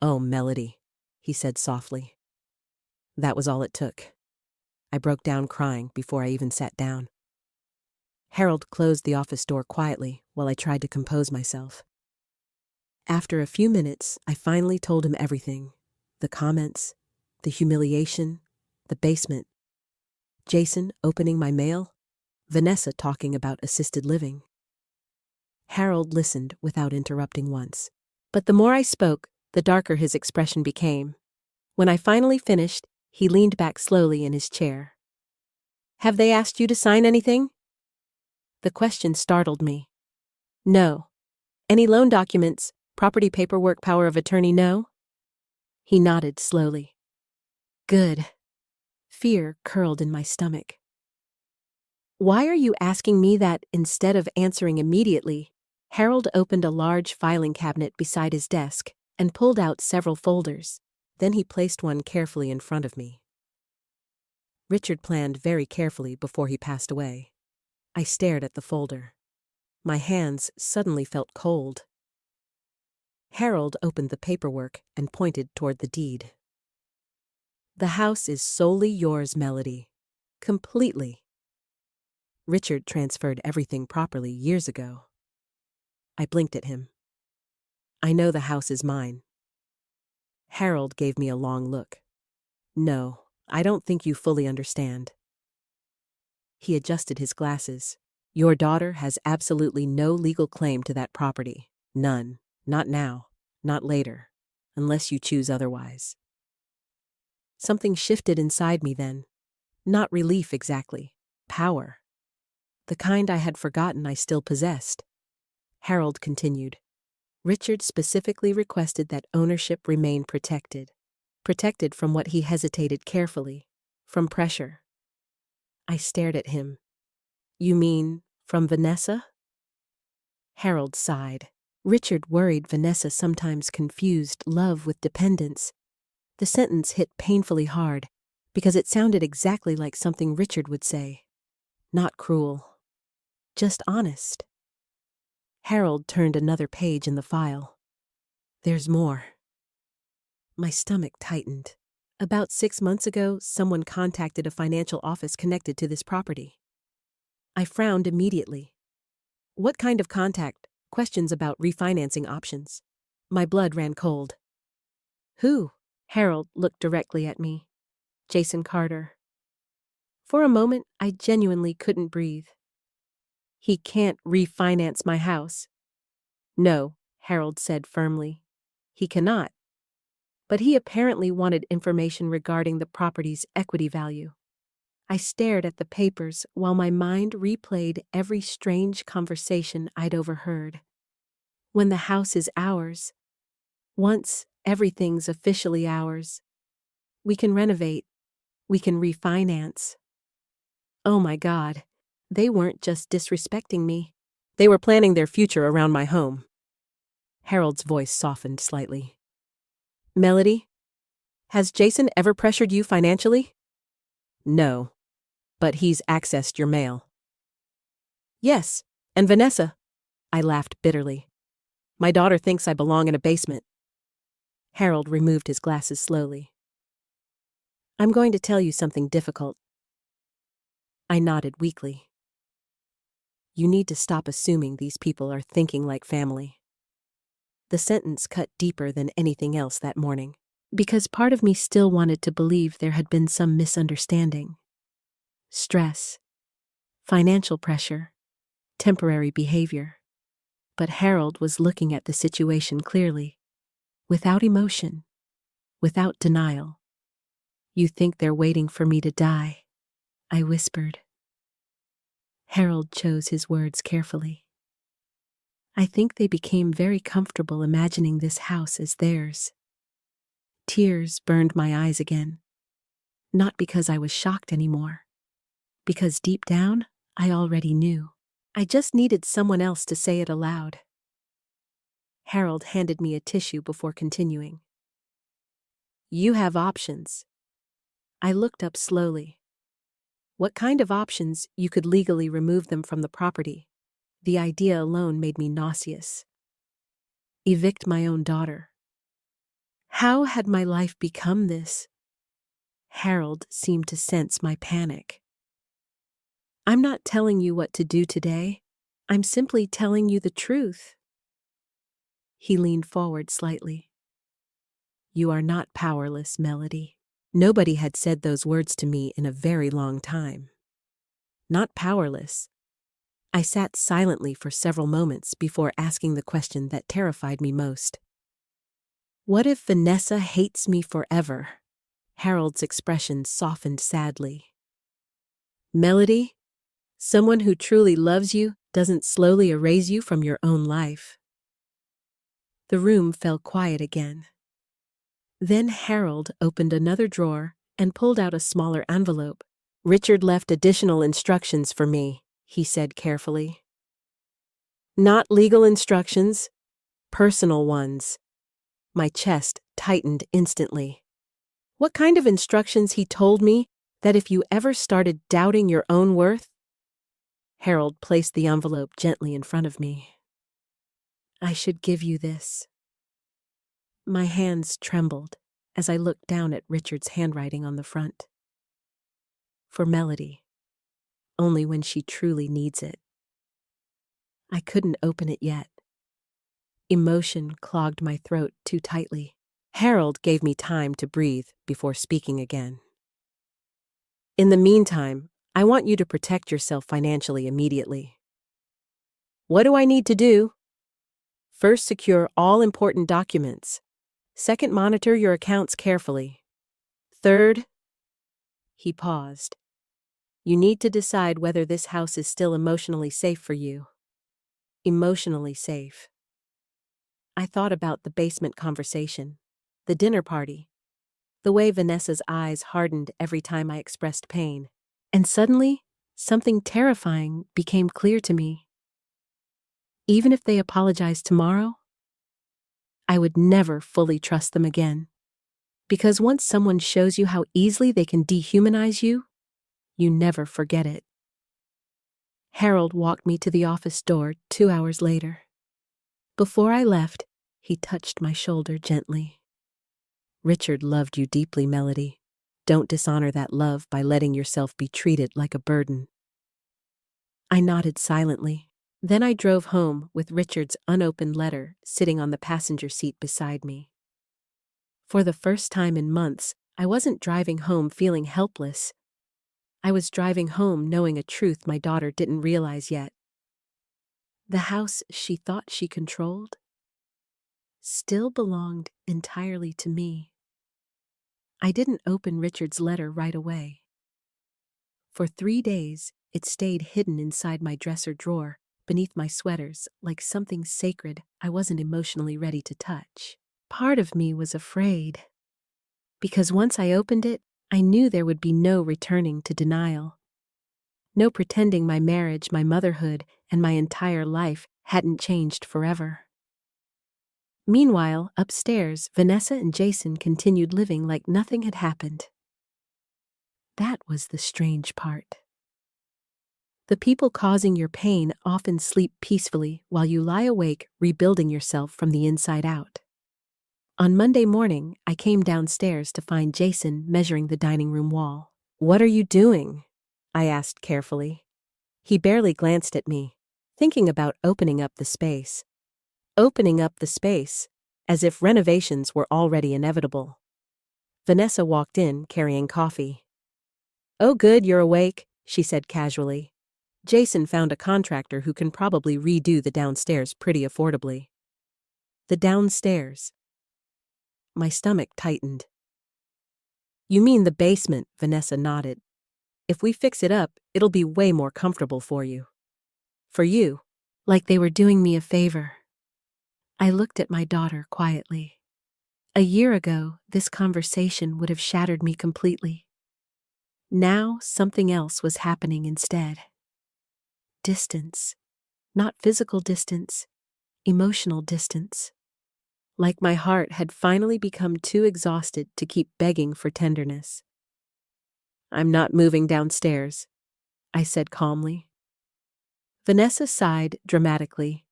Oh, Melody, he said softly. That was all it took. I broke down crying before I even sat down. Harold closed the office door quietly while I tried to compose myself. After a few minutes, I finally told him everything. The comments, the humiliation, the basement, Jason opening my mail, Vanessa talking about assisted living. Harold listened without interrupting once. But the more I spoke, the darker his expression became. When I finally finished, he leaned back slowly in his chair. Have they asked you to sign anything? The question startled me. No. Any loan documents, property paperwork, power of attorney, no? He nodded slowly. Good. Fear curled in my stomach. Why are you asking me that? Instead of answering immediately, Harold opened a large filing cabinet beside his desk and pulled out several folders. Then he placed one carefully in front of me. Richard planned very carefully before he passed away. I stared at the folder. My hands suddenly felt cold. Harold opened the paperwork and pointed toward the deed. The house is solely yours, Melody. Completely. Richard transferred everything properly years ago. I blinked at him. I know the house is mine. Harold gave me a long look. No, I don't think you fully understand. He adjusted his glasses. Your daughter has absolutely no legal claim to that property. None. Not now. Not later. Unless you choose otherwise. Something shifted inside me then. Not relief exactly. Power. The kind I had forgotten I still possessed. Harold continued. Richard specifically requested that ownership remain protected. Protected from what he hesitated carefully. From pressure. I stared at him. You mean, from Vanessa? Harold sighed. Richard worried Vanessa sometimes confused love with dependence. The sentence hit painfully hard, because it sounded exactly like something Richard would say. Not cruel. Just honest. Harold turned another page in the file. There's more. My stomach tightened. About 6 months ago, someone contacted a financial office connected to this property. I frowned immediately. What kind of contact? Questions about refinancing options. My blood ran cold. Who? Harold looked directly at me. Jason Carter. For a moment, I genuinely couldn't breathe. He can't refinance my house. No, Harold said firmly. He cannot. But he apparently wanted information regarding the property's equity value. I stared at the papers while my mind replayed every strange conversation I'd overheard. When the house is ours, once everything's officially ours, we can renovate, we can refinance. Oh my God, they weren't just disrespecting me. They were planning their future around my home. Harold's voice softened slightly. Melody, has Jason ever pressured you financially? No, but he's accessed your mail. Yes, and Vanessa. I laughed bitterly. My daughter thinks I belong in a basement. Harold removed his glasses slowly. I'm going to tell you something difficult. I nodded weakly. You need to stop assuming these people are thinking like family. The sentence cut deeper than anything else that morning, because part of me still wanted to believe there had been some misunderstanding. Stress, financial pressure, temporary behavior. But Harold was looking at the situation clearly, without emotion, without denial. You think they're waiting for me to die, I whispered. Harold chose his words carefully. I think they became very comfortable imagining this house as theirs. Tears burned my eyes again, not because I was shocked anymore, because deep down, I already knew. I just needed someone else to say it aloud. Harold handed me a tissue before continuing. You have options. I looked up slowly. What kind of options? You could legally remove them from the property. The idea alone made me nauseous. Evict my own daughter. How had my life become this? Harold seemed to sense my panic. I'm not telling you what to do today. I'm simply telling you the truth. He leaned forward slightly. You are not powerless, Melody. Nobody had said those words to me in a very long time. Not powerless. I sat silently for several moments before asking the question that terrified me most. What if Vanessa hates me forever? Harold's expression softened sadly. Melody, someone who truly loves you doesn't slowly erase you from your own life. The room fell quiet again. Then Harold opened another drawer and pulled out a smaller envelope. Richard left additional instructions for me, he said carefully. Not legal instructions, personal ones. My chest tightened instantly. What kind of instructions? He told me that if you ever started doubting your own worth? Harold placed the envelope gently in front of me. I should give you this. My hands trembled as I looked down at Richard's handwriting on the front. For Melody, only when she truly needs it. I couldn't open it yet. Emotion clogged my throat too tightly. Harold gave me time to breathe before speaking again. In the meantime, I want you to protect yourself financially immediately. What do I need to do? First, secure all important documents. Second, monitor your accounts carefully. Third, he paused. You need to decide whether this house is still emotionally safe for you. Emotionally safe. I thought about the basement conversation, the dinner party, the way Vanessa's eyes hardened every time I expressed pain. And suddenly, something terrifying became clear to me. Even if they apologized tomorrow, I would never fully trust them again. Because once someone shows you how easily they can dehumanize you, you never forget it. Harold walked me to the office door 2 hours later. Before I left, he touched my shoulder gently. Richard loved you deeply, Melody. Don't dishonor that love by letting yourself be treated like a burden. I nodded silently. Then I drove home with Richard's unopened letter sitting on the passenger seat beside me. For the first time in months, I wasn't driving home feeling helpless. I was driving home knowing a truth my daughter didn't realize yet. The house she thought she controlled still belonged entirely to me. I didn't open Richard's letter right away. For 3 days, it stayed hidden inside my dresser drawer, beneath my sweaters, like something sacred I wasn't emotionally ready to touch. Part of me was afraid, because once I opened it, I knew there would be no returning to denial. No pretending my marriage, my motherhood, and my entire life hadn't changed forever. Meanwhile, upstairs, Vanessa and Jason continued living like nothing had happened. That was the strange part. The people causing your pain often sleep peacefully while you lie awake rebuilding yourself from the inside out. On Monday morning, I came downstairs to find Jason measuring the dining room wall. "What are you doing?" I asked carefully. He barely glanced at me, thinking about opening up the space. Opening up the space, as if renovations were already inevitable. Vanessa walked in, carrying coffee. "Oh good, you're awake," she said casually. "Jason found a contractor who can probably redo the downstairs pretty affordably." The downstairs. My stomach tightened. "You mean the basement," Vanessa nodded. "If we fix it up, it'll be way more comfortable for you." "For you." Like they were doing me a favor. I looked at my daughter quietly. A year ago, this conversation would have shattered me completely. Now, something else was happening instead. Distance. Not physical distance, emotional distance. Like my heart had finally become too exhausted to keep begging for tenderness. "I'm not moving downstairs," I said calmly. Vanessa sighed dramatically.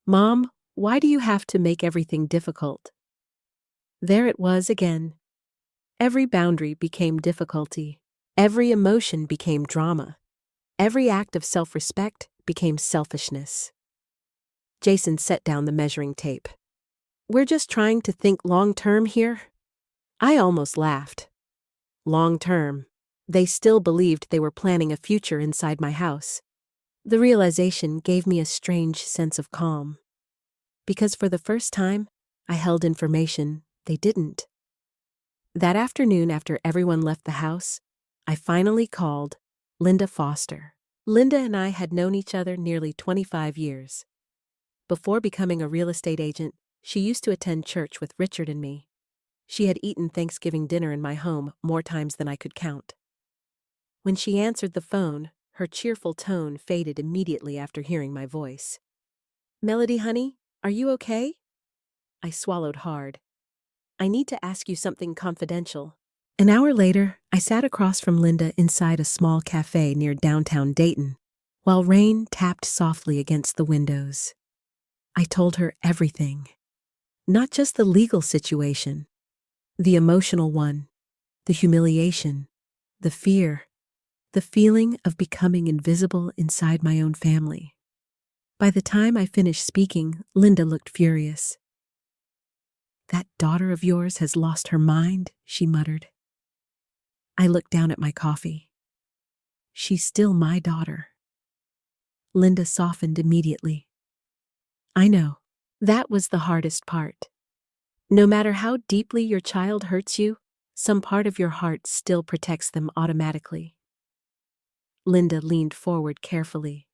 "Mom, why do you have to make everything difficult?" There it was again. Every boundary became difficulty. Every emotion became drama. Every act of self-respect became selfishness. Jason set down the measuring tape. "We're just trying to think long-term here." I almost laughed. Long-term. They still believed they were planning a future inside my house. The realization gave me a strange sense of calm. Because for the first time, I held information they didn't. That afternoon, after everyone left the house, I finally called Linda Foster. Linda and I had known each other nearly 25 years. Before becoming a real estate agent, she used to attend church with Richard and me. She had eaten Thanksgiving dinner in my home more times than I could count. When she answered the phone, her cheerful tone faded immediately after hearing my voice. "Melody, honey, are you okay?" I swallowed hard. "I need to ask you something confidential." An hour later, I sat across from Linda inside a small cafe near downtown Dayton, while rain tapped softly against the windows. I told her everything. Not just the legal situation, the emotional one, the humiliation, the fear, the feeling of becoming invisible inside my own family. By the time I finished speaking, Linda looked furious. "That daughter of yours has lost her mind," she muttered. I looked down at my coffee. "She's still my daughter." Linda softened immediately. "I know. That was the hardest part. No matter how deeply your child hurts you, some part of your heart still protects them automatically." Linda leaned forward carefully.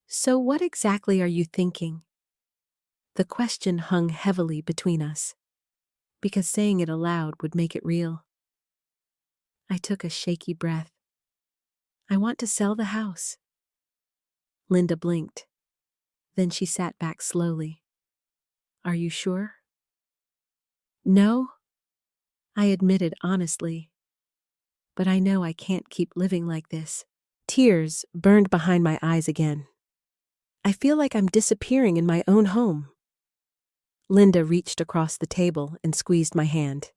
"So what exactly are you thinking?" The question hung heavily between us, because saying it aloud would make it real. I took a shaky breath. "I want to sell the house." Linda blinked. Then she sat back slowly. "Are you sure?" "No," I admitted honestly. "But I know I can't keep living like this." Tears burned behind my eyes again. "I feel like I'm disappearing in my own home." Linda reached across the table and squeezed my hand.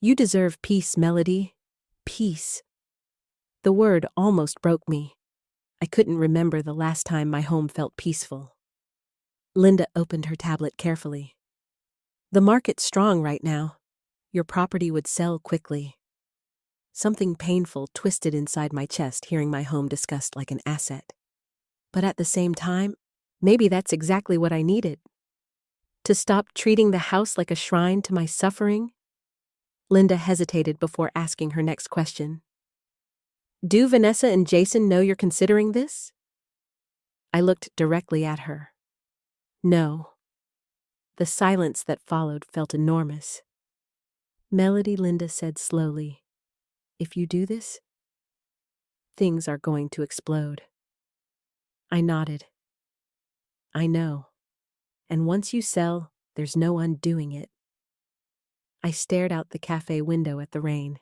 "You deserve peace, Melody. Peace." The word almost broke me. I couldn't remember the last time my home felt peaceful. Linda opened her tablet carefully. The market's strong right now. Your property would sell quickly. Something painful twisted inside my chest hearing my home discussed like an asset. But at the same time, maybe that's exactly what I needed. To stop treating the house like a shrine to my suffering? Linda hesitated before asking her next question. Do Vanessa and Jason know you're considering this? I looked directly at her. No. The silence that followed felt enormous. Melody, Linda said slowly, if you do this, things are going to explode. I nodded. I know. And once you sell, there's no undoing it. I stared out the cafe window at the rain.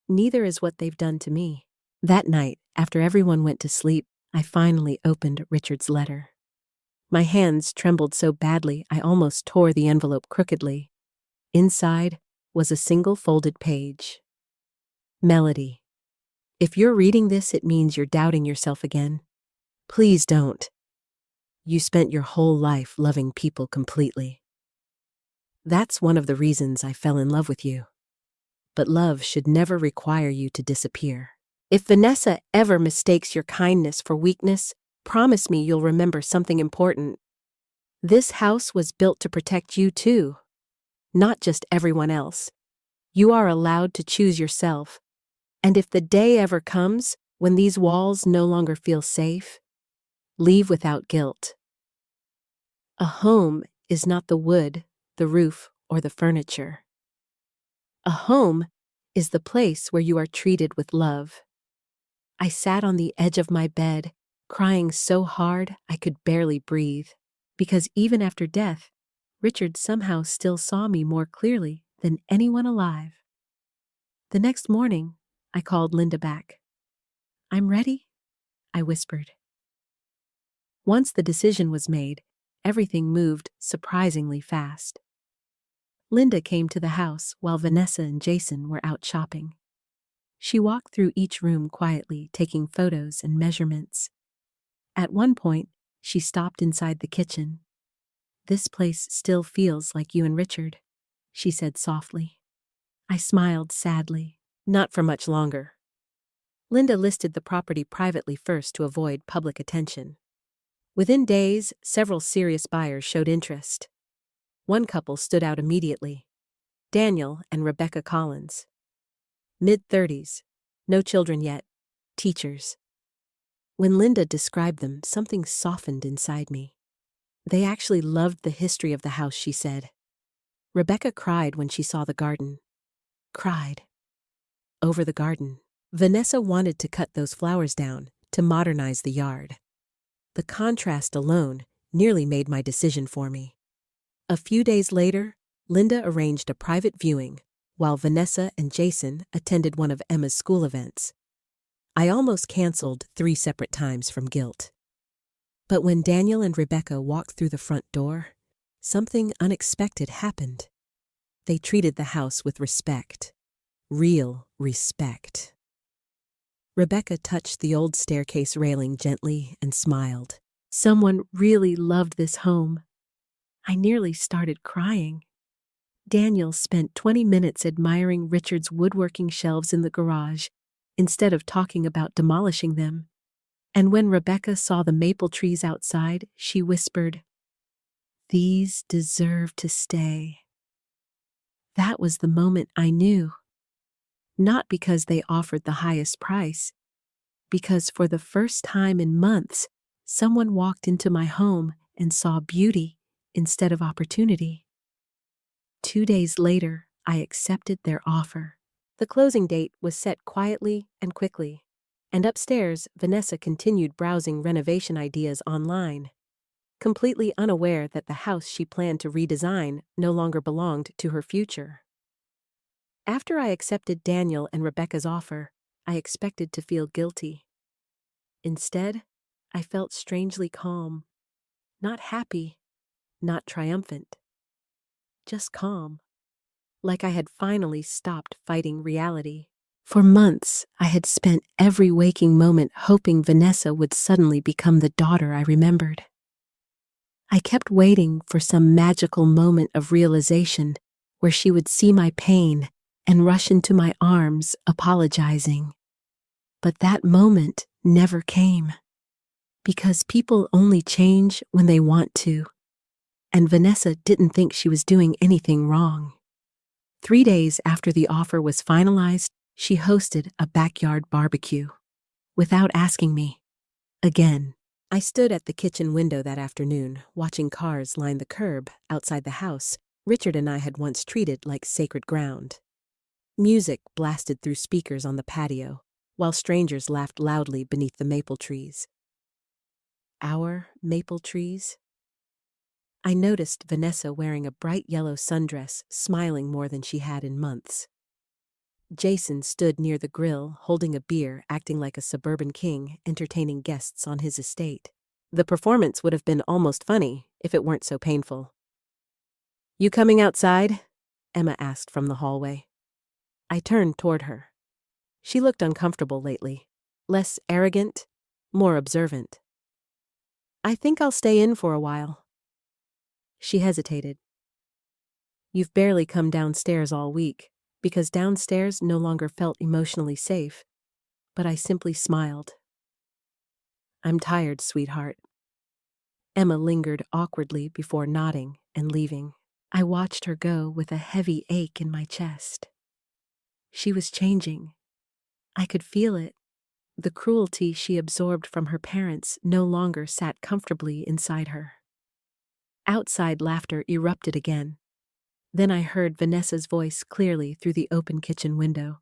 Neither is what they've done to me. That night, after everyone went to sleep, I finally opened Richard's letter. My hands trembled so badly I almost tore the envelope crookedly. Inside was a single folded page. Melody, if you're reading this, it means you're doubting yourself again. Please don't. You spent your whole life loving people completely. That's one of the reasons I fell in love with you. But love should never require you to disappear. If Vanessa ever mistakes your kindness for weakness, promise me you'll remember something important. This house was built to protect you too, not just everyone else. You are allowed to choose yourself. And if the day ever comes when these walls no longer feel safe, leave without guilt. A home is not the wood, the roof, or the furniture. A home is the place where you are treated with love. I sat on the edge of my bed, crying so hard I could barely breathe, because even after death, Richard somehow still saw me more clearly than anyone alive. The next morning, I called Linda back. I'm ready, I whispered. Once the decision was made, everything moved surprisingly fast. Linda came to the house while Vanessa and Jason were out shopping. She walked through each room quietly, taking photos and measurements. At one point, she stopped inside the kitchen. This place still feels like you and Richard, she said softly. I smiled sadly. Not for much longer. Linda listed the property privately first to avoid public attention. Within days, several serious buyers showed interest. One couple stood out immediately. Daniel and Rebecca Collins. Mid-30s, no children yet, teachers. When Linda described them, something softened inside me. They actually loved the history of the house, she said. Rebecca cried when she saw the garden. Cried. Over the garden. Vanessa wanted to cut those flowers down to modernize the yard. The contrast alone nearly made my decision for me. A few days later, Linda arranged a private viewing, while Vanessa and Jason attended one of Emma's school events. I almost canceled 3 separate times from guilt. But when Daniel and Rebecca walked through the front door, something unexpected happened. They treated the house with respect. Real respect. Rebecca touched the old staircase railing gently and smiled. Someone really loved this home. I nearly started crying. Daniel spent 20 minutes admiring Richard's woodworking shelves in the garage, instead of talking about demolishing them. And when Rebecca saw the maple trees outside, she whispered, "These deserve to stay." That was the moment I knew. Not because they offered the highest price, because for the first time in months, someone walked into my home and saw beauty instead of opportunity. 2 days later, I accepted their offer. The closing date was set quietly and quickly, and upstairs, Vanessa continued browsing renovation ideas online, completely unaware that the house she planned to redesign no longer belonged to her future. After I accepted Daniel and Rebecca's offer, I expected to feel guilty. Instead, I felt strangely calm. Not happy, not triumphant. Just calm. Like I had finally stopped fighting reality. For months, I had spent every waking moment hoping Vanessa would suddenly become the daughter I remembered. I kept waiting for some magical moment of realization where she would see my pain and rush into my arms, apologizing. But that moment never came. Because people only change when they want to, and Vanessa didn't think she was doing anything wrong. 3 days after the offer was finalized, she hosted a backyard barbecue. Without asking me. Again. I stood at the kitchen window that afternoon, watching cars line the curb outside the house Richard and I had once treated like sacred ground. Music blasted through speakers on the patio, while strangers laughed loudly beneath the maple trees. Our maple trees? I noticed Vanessa wearing a bright yellow sundress, smiling more than she had in months. Jason stood near the grill, holding a beer, acting like a suburban king, entertaining guests on his estate. The performance would have been almost funny if it weren't so painful. "You coming outside?" Emma asked from the hallway. I turned toward her. She looked uncomfortable lately, less arrogant, more observant. "I think I'll stay in for a while." She hesitated. "You've barely come downstairs all week," because downstairs no longer felt emotionally safe, but I simply smiled. "I'm tired, sweetheart." Emma lingered awkwardly before nodding and leaving. I watched her go with a heavy ache in my chest. She was changing. I could feel it. The cruelty she absorbed from her parents no longer sat comfortably inside her. Outside laughter erupted again. Then I heard Vanessa's voice clearly through the open kitchen window.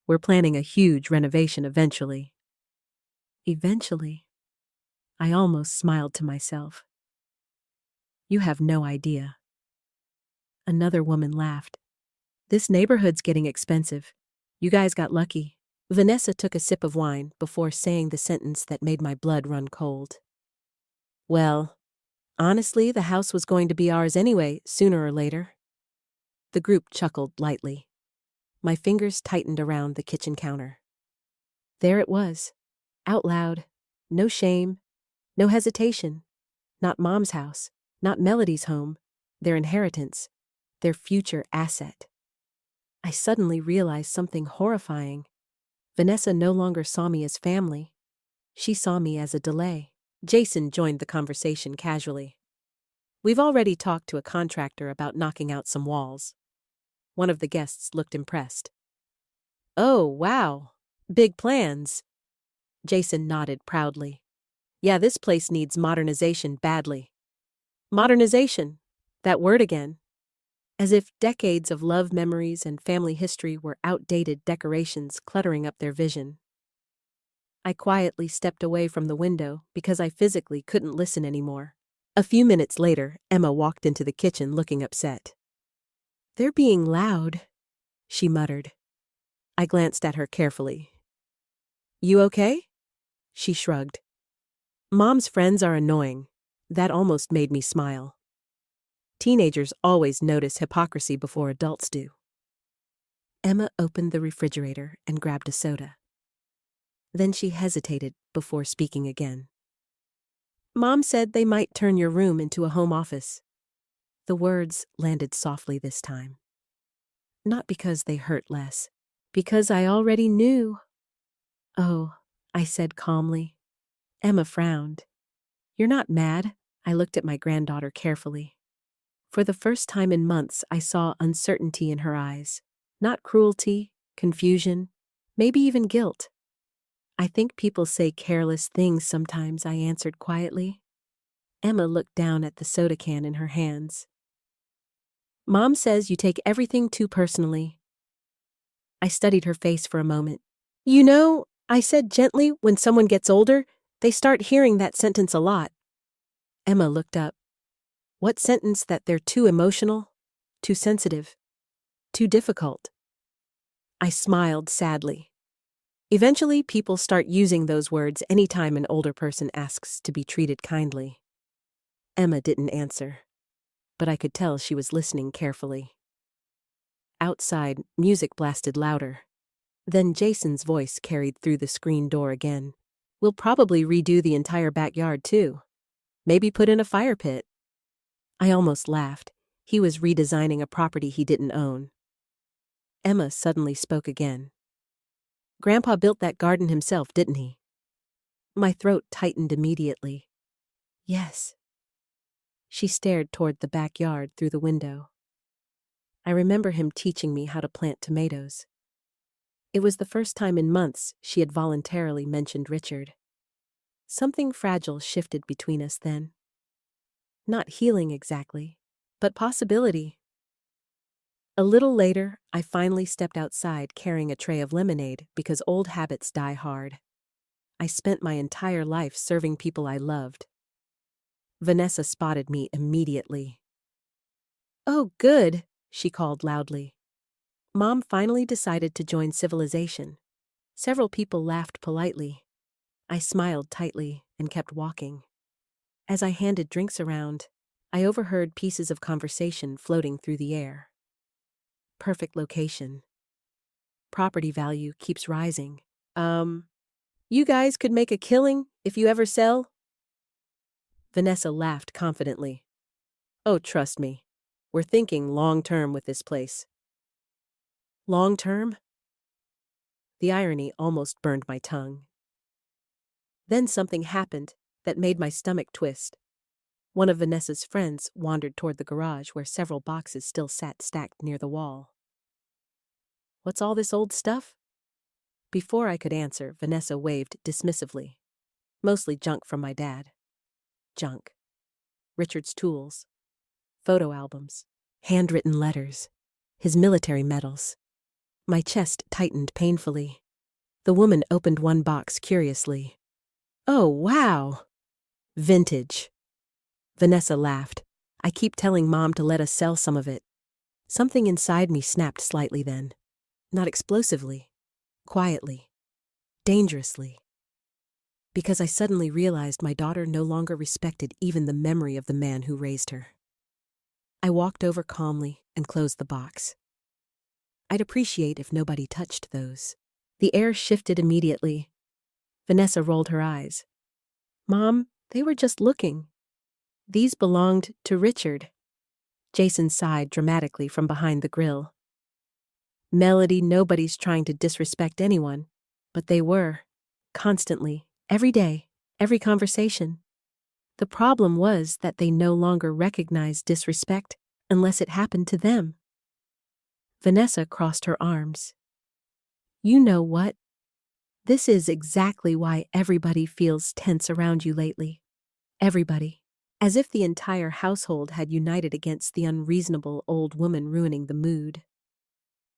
"We're planning a huge renovation eventually." Eventually? I almost smiled to myself. "You have no idea." Another woman laughed. "This neighborhood's getting expensive. You guys got lucky." Vanessa took a sip of wine before saying the sentence that made my blood run cold. "Well, honestly, the house was going to be ours anyway, sooner or later." The group chuckled lightly. My fingers tightened around the kitchen counter. There it was, out loud, no shame, no hesitation. Not Mom's house, not Melody's home, their inheritance, their future asset. I suddenly realized something horrifying. Vanessa no longer saw me as family. She saw me as a delay. Jason joined the conversation casually. "We've already talked to a contractor about knocking out some walls." One of the guests looked impressed. "Oh, wow. Big plans." Jason nodded proudly. "Yeah, this place needs modernization badly." Modernization. That word again. As if decades of love memories and family history were outdated decorations cluttering up their vision. I quietly stepped away from the window because I physically couldn't listen anymore. A few minutes later, Emma walked into the kitchen looking upset. "They're being loud," she muttered. I glanced at her carefully. "You okay?" She shrugged. "Mom's friends are annoying." That almost made me smile. Teenagers always notice hypocrisy before adults do. Emma opened the refrigerator and grabbed a soda. Then she hesitated before speaking again. "Mom said they might turn your room into a home office." The words landed softly this time. Not because they hurt less, because I already knew. "Oh," I said calmly. Emma frowned. "You're not mad?" I looked at my granddaughter carefully. For the first time in months, I saw uncertainty in her eyes. Not cruelty, confusion, maybe even guilt. "I think people say careless things sometimes," I answered quietly. Emma looked down at the soda can in her hands. "Mom says you take everything too personally." I studied her face for a moment. "You know," I said gently, "when someone gets older, they start hearing that sentence a lot." Emma looked up. "What sentence? That they're too emotional, too sensitive, too difficult?" I smiled sadly. Eventually, people start using those words anytime an older person asks to be treated kindly. Emma didn't answer, but I could tell she was listening carefully. Outside, music blasted louder. Then Jason's voice carried through the screen door again. We'll probably redo the entire backyard too. Maybe put in a fire pit. I almost laughed. He was redesigning a property he didn't own. Emma suddenly spoke again. Grandpa built that garden himself, didn't he? My throat tightened immediately. Yes. She stared toward the backyard through the window. I remember him teaching me how to plant tomatoes. It was the first time in months she had voluntarily mentioned Richard. Something fragile shifted between us then. Not healing exactly, but possibility. A little later, I finally stepped outside carrying a tray of lemonade because old habits die hard. I spent my entire life serving people I loved. Vanessa spotted me immediately. "Oh, good," she called loudly. Mom finally decided to join civilization. Several people laughed politely. I smiled tightly and kept walking. As I handed drinks around, I overheard pieces of conversation floating through the air. Perfect location. Property value keeps rising. You guys could make a killing if you ever sell? Vanessa laughed confidently. Oh, trust me. We're thinking long-term with this place. Long-term? The irony almost burned my tongue. Then something happened that made my stomach twist. One of Vanessa's friends wandered toward the garage where several boxes still sat stacked near the wall. What's all this old stuff? Before I could answer, Vanessa waved dismissively. Mostly junk from my dad. Junk. Richard's tools. Photo albums. Handwritten letters. His military medals. My chest tightened painfully. The woman opened one box curiously. Oh, wow! Vintage. Vanessa laughed. I keep telling Mom to let us sell some of it. Something inside me snapped slightly then. Not explosively. Quietly. Dangerously. Because I suddenly realized my daughter no longer respected even the memory of the man who raised her. I walked over calmly and closed the box. I'd appreciate if nobody touched those. The air shifted immediately. Vanessa rolled her eyes. Mom, they were just looking. These belonged to Richard. Jason sighed dramatically from behind the grill. Melody, nobody's trying to disrespect anyone, but they were. Constantly, every day, every conversation. The problem was that they no longer recognized disrespect unless it happened to them. Vanessa crossed her arms. You know what? This is exactly why everybody feels tense around you lately. Everybody. As if the entire household had united against the unreasonable old woman ruining the mood.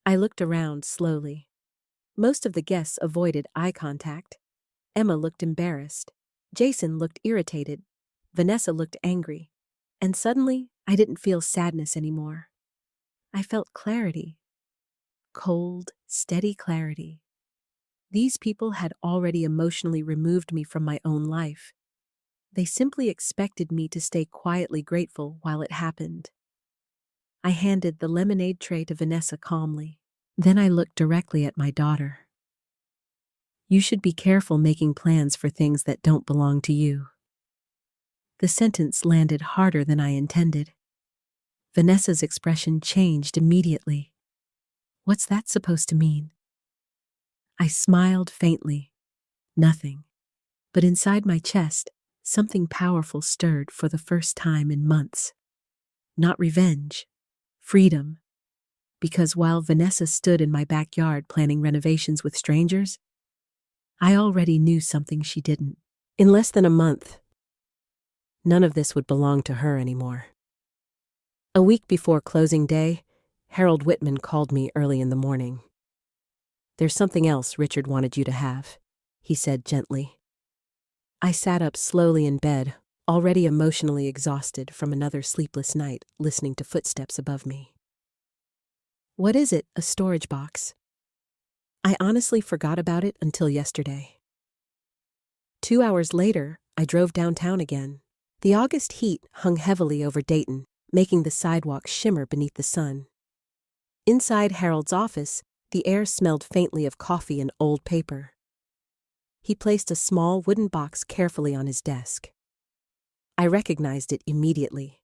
I looked around slowly. Most of the guests avoided eye contact. Emma looked embarrassed. Jason looked irritated. Vanessa looked angry. And suddenly, I didn't feel sadness anymore. I felt clarity. Cold, steady clarity. These people had already emotionally removed me from my own life. They simply expected me to stay quietly grateful while it happened. I handed the lemonade tray to Vanessa calmly. Then I looked directly at my daughter. You should be careful making plans for things that don't belong to you. The sentence landed harder than I intended. Vanessa's expression changed immediately. What's that supposed to mean? I smiled faintly. Nothing. But inside my chest, something powerful stirred for the first time in months. Not revenge. Freedom. Because while Vanessa stood in my backyard planning renovations with strangers, I already knew something she didn't. In less than a month, none of this would belong to her anymore. A week before closing day, Harold Whitman called me early in the morning. There's something else Richard wanted you to have, he said gently. I sat up slowly in bed, already emotionally exhausted from another sleepless night listening to footsteps above me. What is it? A storage box? I honestly forgot about it until yesterday. 2 hours later, I drove downtown again. The August heat hung heavily over Dayton, making the sidewalk shimmer beneath the sun. Inside Harold's office, The air smelled faintly of coffee and old paper. He placed a small wooden box carefully on his desk. I recognized it immediately.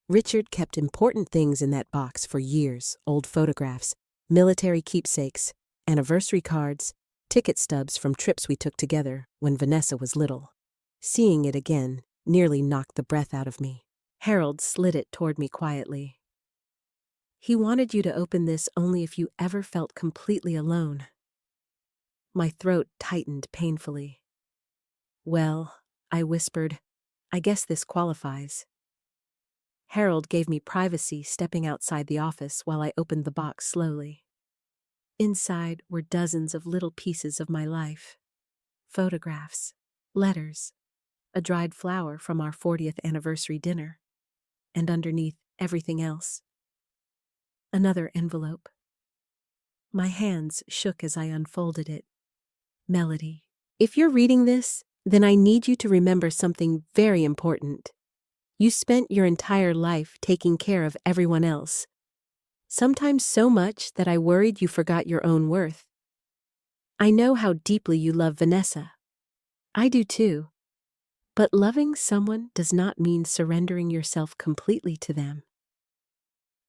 Richard kept important things in that box for years: old photographs, military keepsakes, anniversary cards, ticket stubs from trips we took together when Vanessa was little. Seeing it again nearly knocked the breath out of me. Harold slid it toward me quietly. He wanted you to open this only if you ever felt completely alone. My throat tightened painfully. Well, I whispered, I guess this qualifies. Harold gave me privacy, stepping outside the office while I opened the box slowly. Inside were dozens of little pieces of my life. Photographs, letters, a dried flower from our 40th anniversary dinner, and underneath everything else, another envelope. My hands shook as I unfolded it. Melody, if you're reading this, then I need you to remember something very important. You spent your entire life taking care of everyone else, sometimes so much that I worried you forgot your own worth. I know how deeply you love Vanessa. I do too. But loving someone does not mean surrendering yourself completely to them.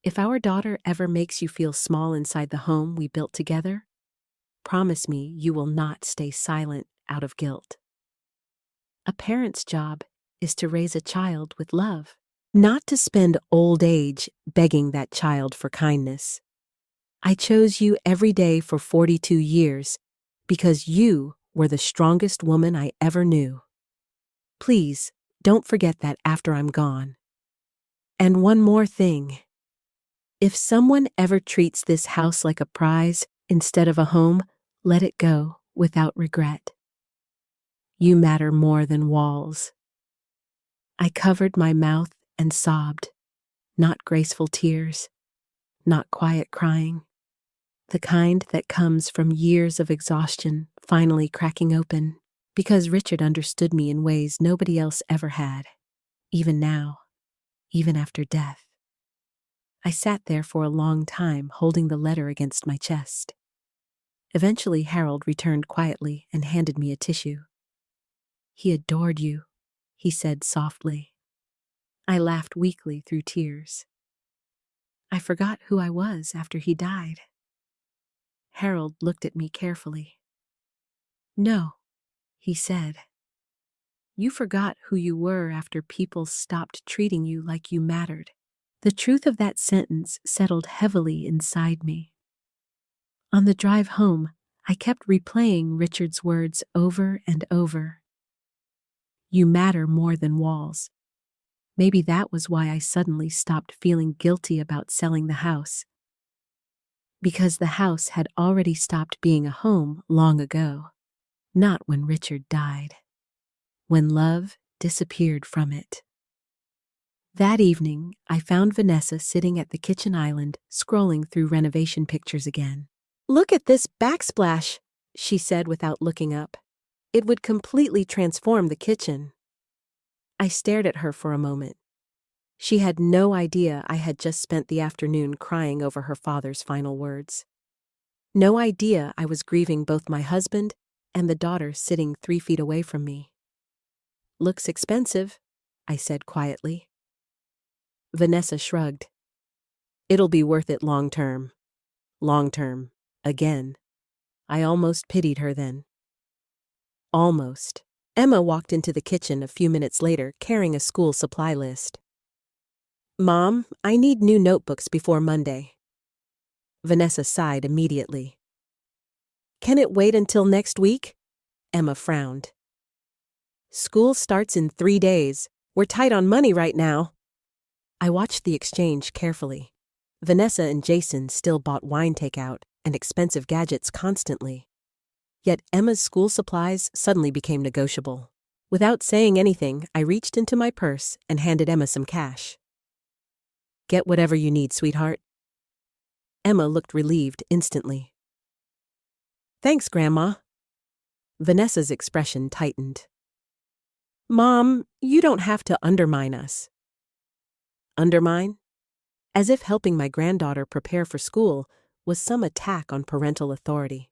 If our daughter ever makes you feel small inside the home we built together, promise me you will not stay silent out of guilt. A parent's job is to raise a child with love, not to spend old age begging that child for kindness. I chose you every day for 42 years because you were the strongest woman I ever knew. Please, don't forget that after I'm gone. And one more thing. If someone ever treats this house like a prize instead of a home, let it go without regret. You matter more than walls. I covered my mouth and sobbed, not graceful tears, not quiet crying, the kind that comes from years of exhaustion finally cracking open, because Richard understood me in ways nobody else ever had, even now, even after death. I sat there for a long time, holding the letter against my chest. Eventually, Harold returned quietly and handed me a tissue. He adored you, he said softly. I laughed weakly through tears. I forgot who I was after he died. Harold looked at me carefully. No, he said. You forgot who you were after people stopped treating you like you mattered. The truth of that sentence settled heavily inside me. On the drive home, I kept replaying Richard's words over and over. You matter more than walls. Maybe that was why I suddenly stopped feeling guilty about selling the house. Because the house had already stopped being a home long ago. Not when Richard died. When love disappeared from it. That evening, I found Vanessa sitting at the kitchen island, scrolling through renovation pictures again. Look at this backsplash, she said without looking up. It would completely transform the kitchen. I stared at her for a moment. She had no idea I had just spent the afternoon crying over her father's final words. No idea I was grieving both my husband and the daughter sitting 3 feet away from me. Looks expensive, I said quietly. Vanessa shrugged. It'll be worth it long term. Long term. Again. I almost pitied her then. Almost. Emma walked into the kitchen a few minutes later carrying a school supply list. Mom, I need new notebooks before Monday. Vanessa sighed immediately. Can it wait until next week? Emma frowned. School starts in 3 days. We're tight on money right now. I watched the exchange carefully. Vanessa and Jason still bought wine takeout and expensive gadgets constantly. Yet Emma's school supplies suddenly became negotiable. Without saying anything, I reached into my purse and handed Emma some cash. Get whatever you need, sweetheart. Emma looked relieved instantly. Thanks, Grandma. Vanessa's expression tightened. Mom, you don't have to undermine us. Undermine? As if helping my granddaughter prepare for school was some attack on parental authority.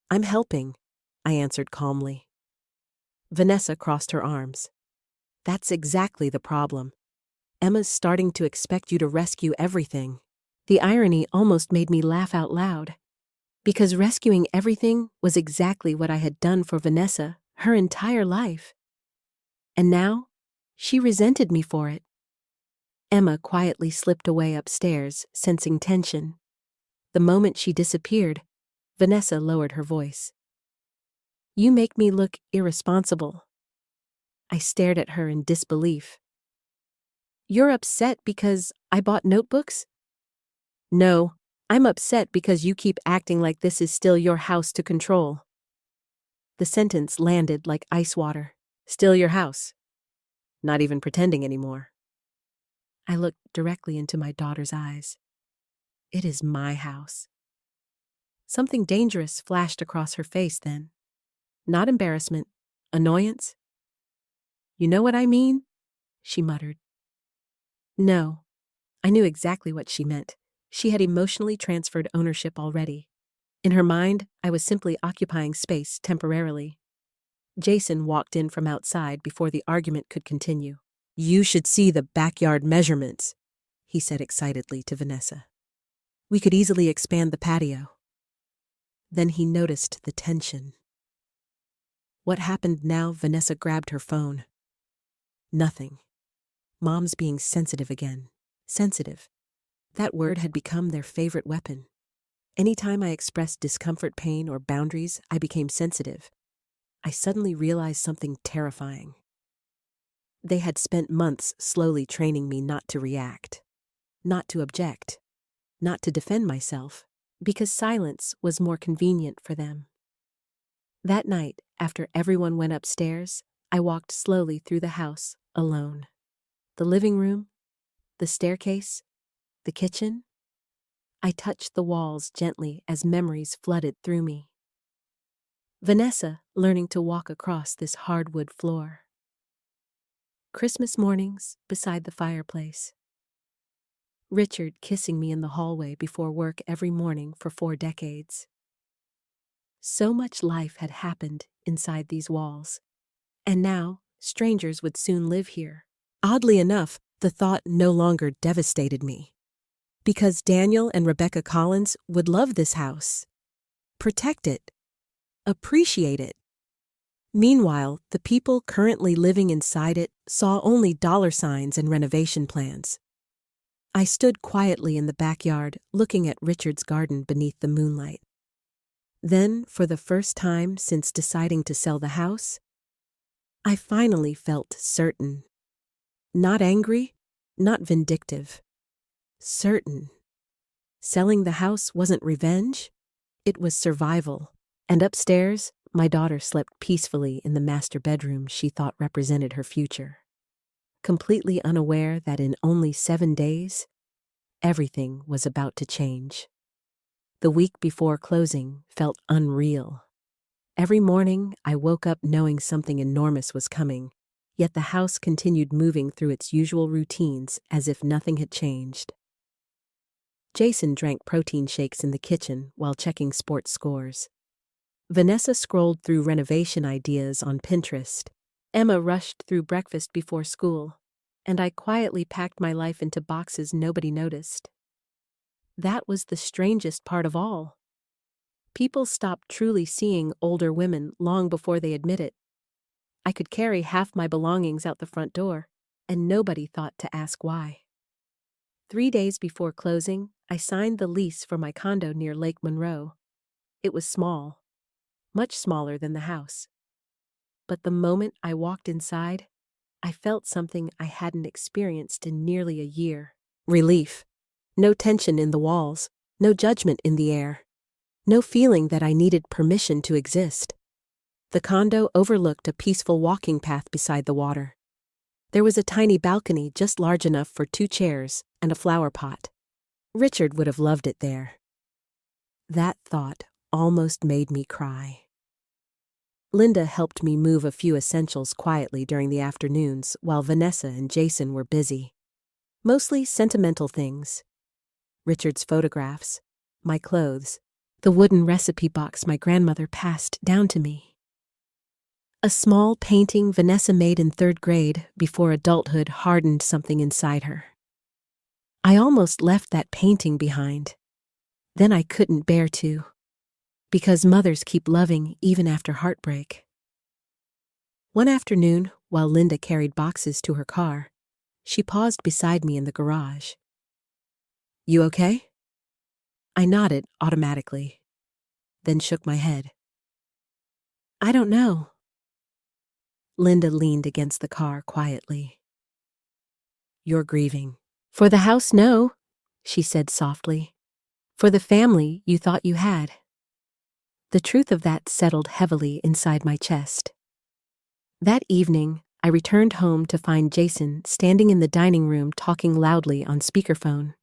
"I'm helping," I answered calmly. Vanessa crossed her arms. "That's exactly the problem. Emma's starting to expect you to rescue everything." The irony almost made me laugh out loud. Because rescuing everything was exactly what I had done for Vanessa her entire life. And now, she resented me for it. Emma quietly slipped away upstairs, sensing tension. The moment she disappeared, Vanessa lowered her voice. "You make me look irresponsible." I stared at her in disbelief. "You're upset because I bought notebooks?" "No, I'm upset because you keep acting like this is still your house to control." The sentence landed like ice water. "Still your house. Not even pretending anymore." I looked directly into my daughter's eyes. "It is my house." Something dangerous flashed across her face then. Not embarrassment, annoyance. "You know what I mean?" she muttered. No, I knew exactly what she meant. She had emotionally transferred ownership already. In her mind, I was simply occupying space temporarily. Jason walked in from outside before the argument could continue. "You should see the backyard measurements," he said excitedly to Vanessa. "We could easily expand the patio." Then he noticed the tension. What happened now? Vanessa grabbed her phone. Nothing. Mom's being sensitive again. Sensitive. That word had become their favorite weapon. Anytime I expressed discomfort, pain, or boundaries, I became sensitive. I suddenly realized something terrifying. They had spent months slowly training me not to react, not to object, not to defend myself, because silence was more convenient for them. That night, after everyone went upstairs, I walked slowly through the house, alone. The living room, the staircase, the kitchen. I touched the walls gently as memories flooded through me. Vanessa learning to walk across this hardwood floor. Christmas mornings beside the fireplace. Richard kissing me in the hallway before work every morning for 4 decades. So much life had happened inside these walls. And now, strangers would soon live here. Oddly enough, the thought no longer devastated me. Because Daniel and Rebecca Collins would love this house. Protect it. Appreciate it. Meanwhile, the people currently living inside it saw only dollar signs and renovation plans. I stood quietly in the backyard, looking at Richard's garden beneath the moonlight. Then, for the first time since deciding to sell the house, I finally felt certain. Not angry, not vindictive. Certain. Selling the house wasn't revenge, it was survival. And upstairs, my daughter slept peacefully in the master bedroom she thought represented her future. Completely unaware that in only 7 days, everything was about to change. The week before closing felt unreal. Every morning, I woke up knowing something enormous was coming, yet the house continued moving through its usual routines as if nothing had changed. Jason drank protein shakes in the kitchen while checking sports scores. Vanessa scrolled through renovation ideas on Pinterest. Emma rushed through breakfast before school, and I quietly packed my life into boxes nobody noticed. That was the strangest part of all. People stopped truly seeing older women long before they admit it. I could carry half my belongings out the front door, and nobody thought to ask why. 3 days before closing, I signed the lease for my condo near Lake Monroe. It was small, much smaller than the house. But the moment I walked inside, I felt something I hadn't experienced in nearly a year. Relief. No tension in the walls, no judgment in the air, no feeling that I needed permission to exist. The condo overlooked a peaceful walking path beside the water. There was a tiny balcony just large enough for 2 chairs and a flower pot. Richard would have loved it there. That thought almost made me cry. Linda helped me move a few essentials quietly during the afternoons while Vanessa and Jason were busy. Mostly sentimental things. Richard's photographs, my clothes, the wooden recipe box my grandmother passed down to me. A small painting Vanessa made in 3rd grade before adulthood hardened something inside her. I almost left that painting behind. Then I couldn't bear to. Because mothers keep loving even after heartbreak. One afternoon, while Linda carried boxes to her car, she paused beside me in the garage. "You okay?" I nodded automatically, then shook my head. "I don't know." Linda leaned against the car quietly. "You're grieving." "For the house, no," she said softly. "For the family you thought you had." The truth of that settled heavily inside my chest. That evening, I returned home to find Jason standing in the dining room talking loudly on speakerphone.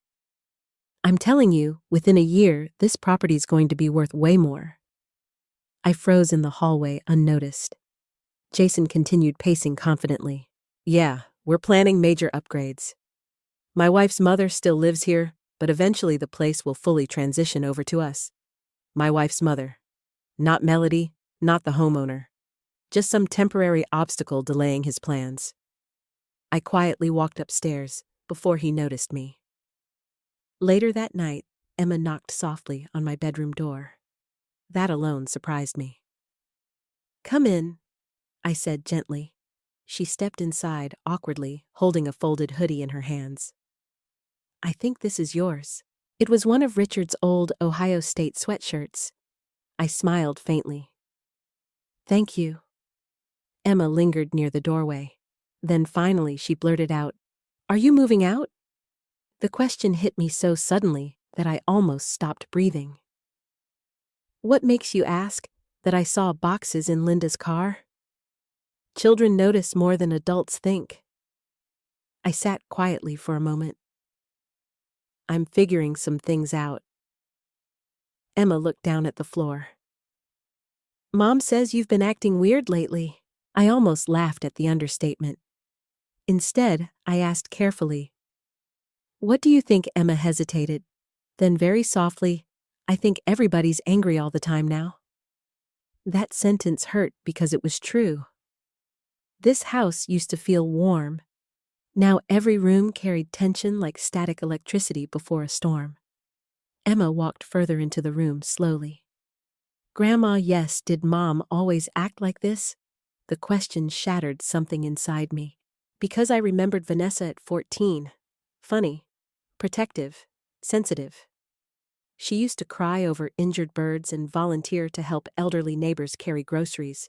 "I'm telling you, within a year, this property's going to be worth way more." I froze in the hallway unnoticed. Jason continued pacing confidently. "Yeah, we're planning major upgrades. My wife's mother still lives here, but eventually the place will fully transition over to us." My wife's mother. Not Melody, not the homeowner. Just some temporary obstacle delaying his plans. I quietly walked upstairs before he noticed me. Later that night, Emma knocked softly on my bedroom door. That alone surprised me. "Come in," I said gently. She stepped inside awkwardly, holding a folded hoodie in her hands. "I think this is yours." It was one of Richard's old Ohio State sweatshirts. I smiled faintly. "Thank you." Emma lingered near the doorway. Then finally she blurted out, "Are you moving out?" The question hit me so suddenly that I almost stopped breathing. "What makes you ask?" That I saw boxes in Linda's car? Children notice more than adults think. I sat quietly for a moment. "I'm figuring some things out." Emma looked down at the floor. "Mom says you've been acting weird lately." I almost laughed at the understatement. Instead, I asked carefully, "What do you think?" Emma hesitated. Then very softly, "I think everybody's angry all the time now." That sentence hurt because it was true. This house used to feel warm. Now every room carried tension like static electricity before a storm. Emma walked further into the room slowly. "Grandma, yes, did Mom always act like this?" The question shattered something inside me. Because I remembered Vanessa at 14. Funny, protective, sensitive. She used to cry over injured birds and volunteer to help elderly neighbors carry groceries.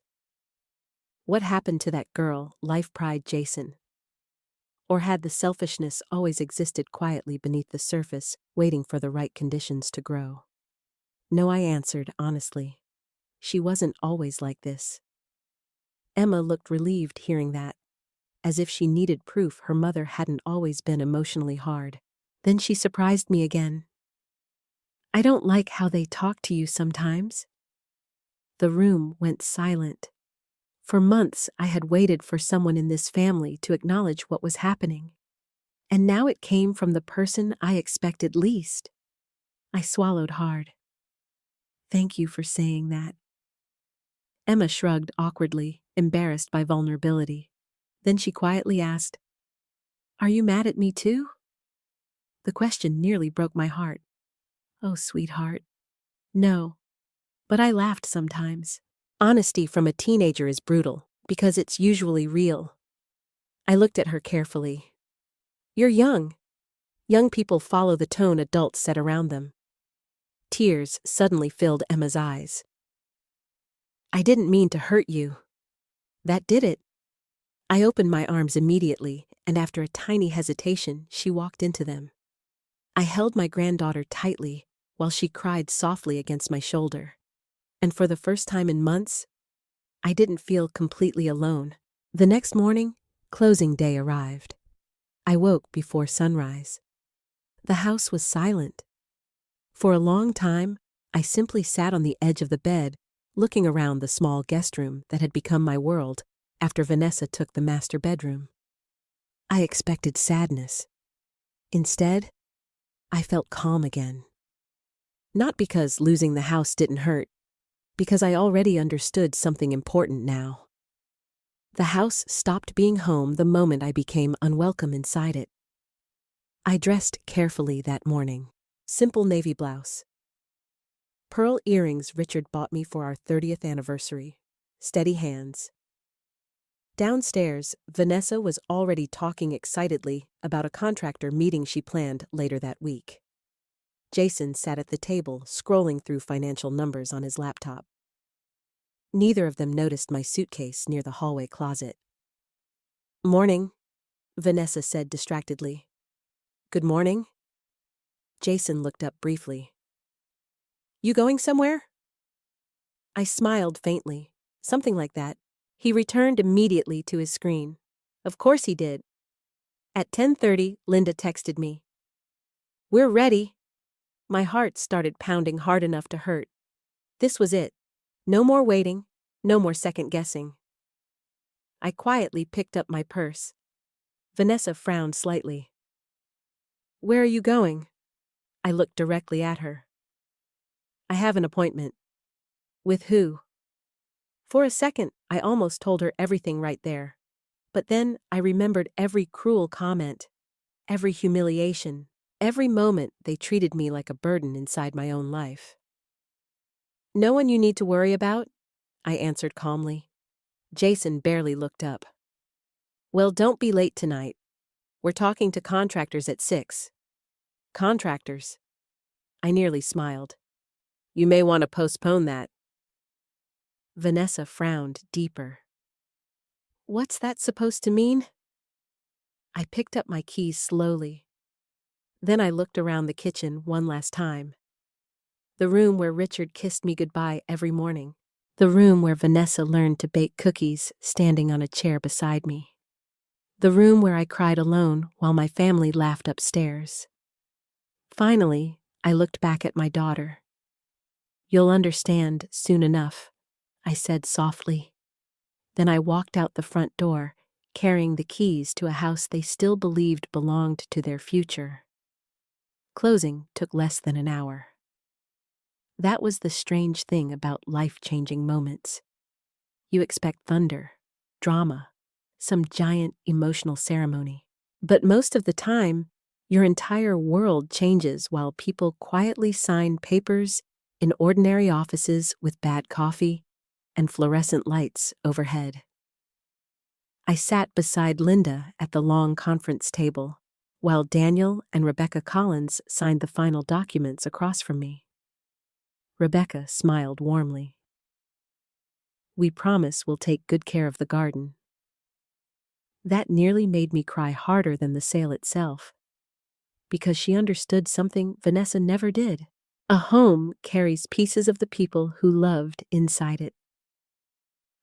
What happened to that girl, life pride Jason? Or had the selfishness always existed quietly beneath the surface, waiting for the right conditions to grow? No, I answered honestly. She wasn't always like this. Emma looked relieved hearing that, as if she needed proof her mother hadn't always been emotionally hard. Then she surprised me again. "I don't like how they talk to you sometimes." The room went silent. For months I had waited for someone in this family to acknowledge what was happening. And now it came from the person I expected least. I swallowed hard. "Thank you for saying that." Emma shrugged awkwardly, embarrassed by vulnerability. Then she quietly asked, "Are you mad at me too?" The question nearly broke my heart. "Oh, sweetheart. No. But I laughed sometimes. Honesty from a teenager is brutal, because it's usually real." I looked at her carefully. "You're young. Young people follow the tone adults set around them." Tears suddenly filled Emma's eyes. "I didn't mean to hurt you." "That did it." I opened my arms immediately, and after a tiny hesitation, she walked into them. I held my granddaughter tightly, while she cried softly against my shoulder. And for the first time in months, I didn't feel completely alone. The next morning, closing day arrived. I woke before sunrise. The house was silent. For a long time, I simply sat on the edge of the bed, looking around the small guest room that had become my world after Vanessa took the master bedroom. I expected sadness. Instead, I felt calm again. Not because losing the house didn't hurt, because I already understood something important now. The house stopped being home the moment I became unwelcome inside it. I dressed carefully that morning. Simple navy blouse. Pearl earrings Richard bought me for our 30th anniversary. Steady hands. Downstairs, Vanessa was already talking excitedly about a contractor meeting she planned later that week. Jason sat at the table, scrolling through financial numbers on his laptop. Neither of them noticed my suitcase near the hallway closet. "Morning," Vanessa said distractedly. "Good morning." Jason looked up briefly. "You going somewhere?" I smiled faintly. Something like that. He returned immediately to his screen. Of course he did. At 10:30, Linda texted me. "We're ready." My heart started pounding hard enough to hurt. This was it. No more waiting, no more second guessing. I quietly picked up my purse. Vanessa frowned slightly. "Where are you going?" I looked directly at her. "I have an appointment." "With who?" For a second, I almost told her everything right there. But then I remembered every cruel comment, every humiliation, every moment they treated me like a burden inside my own life. "No one you need to worry about," I answered calmly. Jason barely looked up. "Well, don't be late tonight. We're talking to contractors at 6. "Contractors?" I nearly smiled. "You may want to postpone that." Vanessa frowned deeper. "What's that supposed to mean?" I picked up my keys slowly. Then I looked around the kitchen one last time. The room where Richard kissed me goodbye every morning. The room where Vanessa learned to bake cookies standing on a chair beside me. The room where I cried alone while my family laughed upstairs. Finally, I looked back at my daughter. "You'll understand soon enough," I said softly. Then I walked out the front door, carrying the keys to a house they still believed belonged to their future. Closing took less than an hour. That was the strange thing about life-changing moments. You expect thunder, drama, some giant emotional ceremony. But most of the time, your entire world changes while people quietly sign papers in ordinary offices with bad coffee and fluorescent lights overhead. I sat beside Linda at the long conference table, while Daniel and Rebecca Collins signed the final documents across from me. Rebecca smiled warmly. "We promise we'll take good care of the garden." That nearly made me cry harder than the sale itself, because she understood something Vanessa never did. A home carries pieces of the people who loved inside it.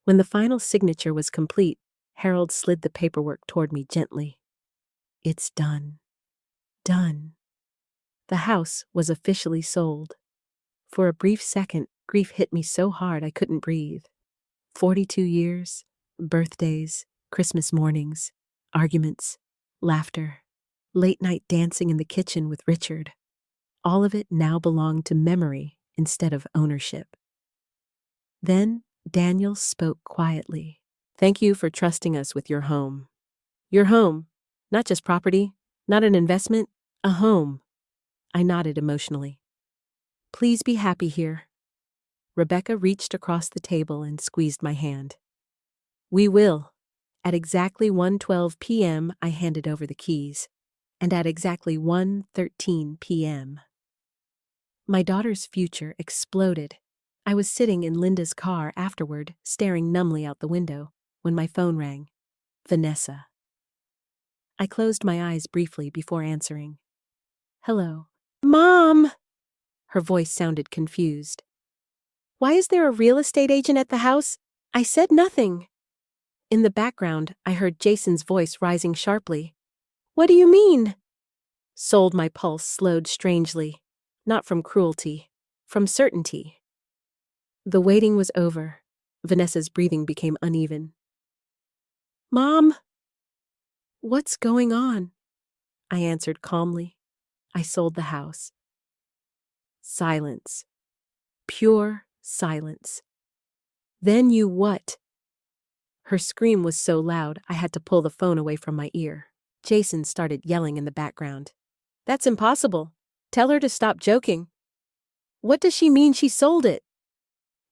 When the final signature was complete, Harold slid the paperwork toward me gently. "It's done. Done." The house was officially sold. For a brief second, grief hit me so hard I couldn't breathe. 42 years, birthdays, Christmas mornings, arguments, laughter, late-night dancing in the kitchen with Richard. All of it now belonged to memory instead of ownership. Then Daniel spoke quietly. "Thank you for trusting us with your home." "Your home, not just property, not an investment, a home." I nodded emotionally. "Please be happy here." Rebecca reached across the table and squeezed my hand. "We will." At exactly 1:12 p.m., I handed over the keys, and at exactly 1:13 p.m., my daughter's future exploded. I was sitting in Linda's car afterward, staring numbly out the window, when my phone rang. Vanessa. I closed my eyes briefly before answering. "Hello." "Mom!" Her voice sounded confused. "Why is there a real estate agent at the house? I said nothing." In the background, I heard Jason's voice rising sharply. "What do you mean?" Sold. My pulse slowed strangely. Not from cruelty, from certainty. The waiting was over. Vanessa's breathing became uneven. "Mom!" "What's going on?" I answered calmly. "I sold the house." Silence. Pure silence. Then you what? Her scream was so loud I had to pull the phone away from my ear. Jason started yelling in the background. That's impossible. Tell her to stop joking. What does she mean she sold it?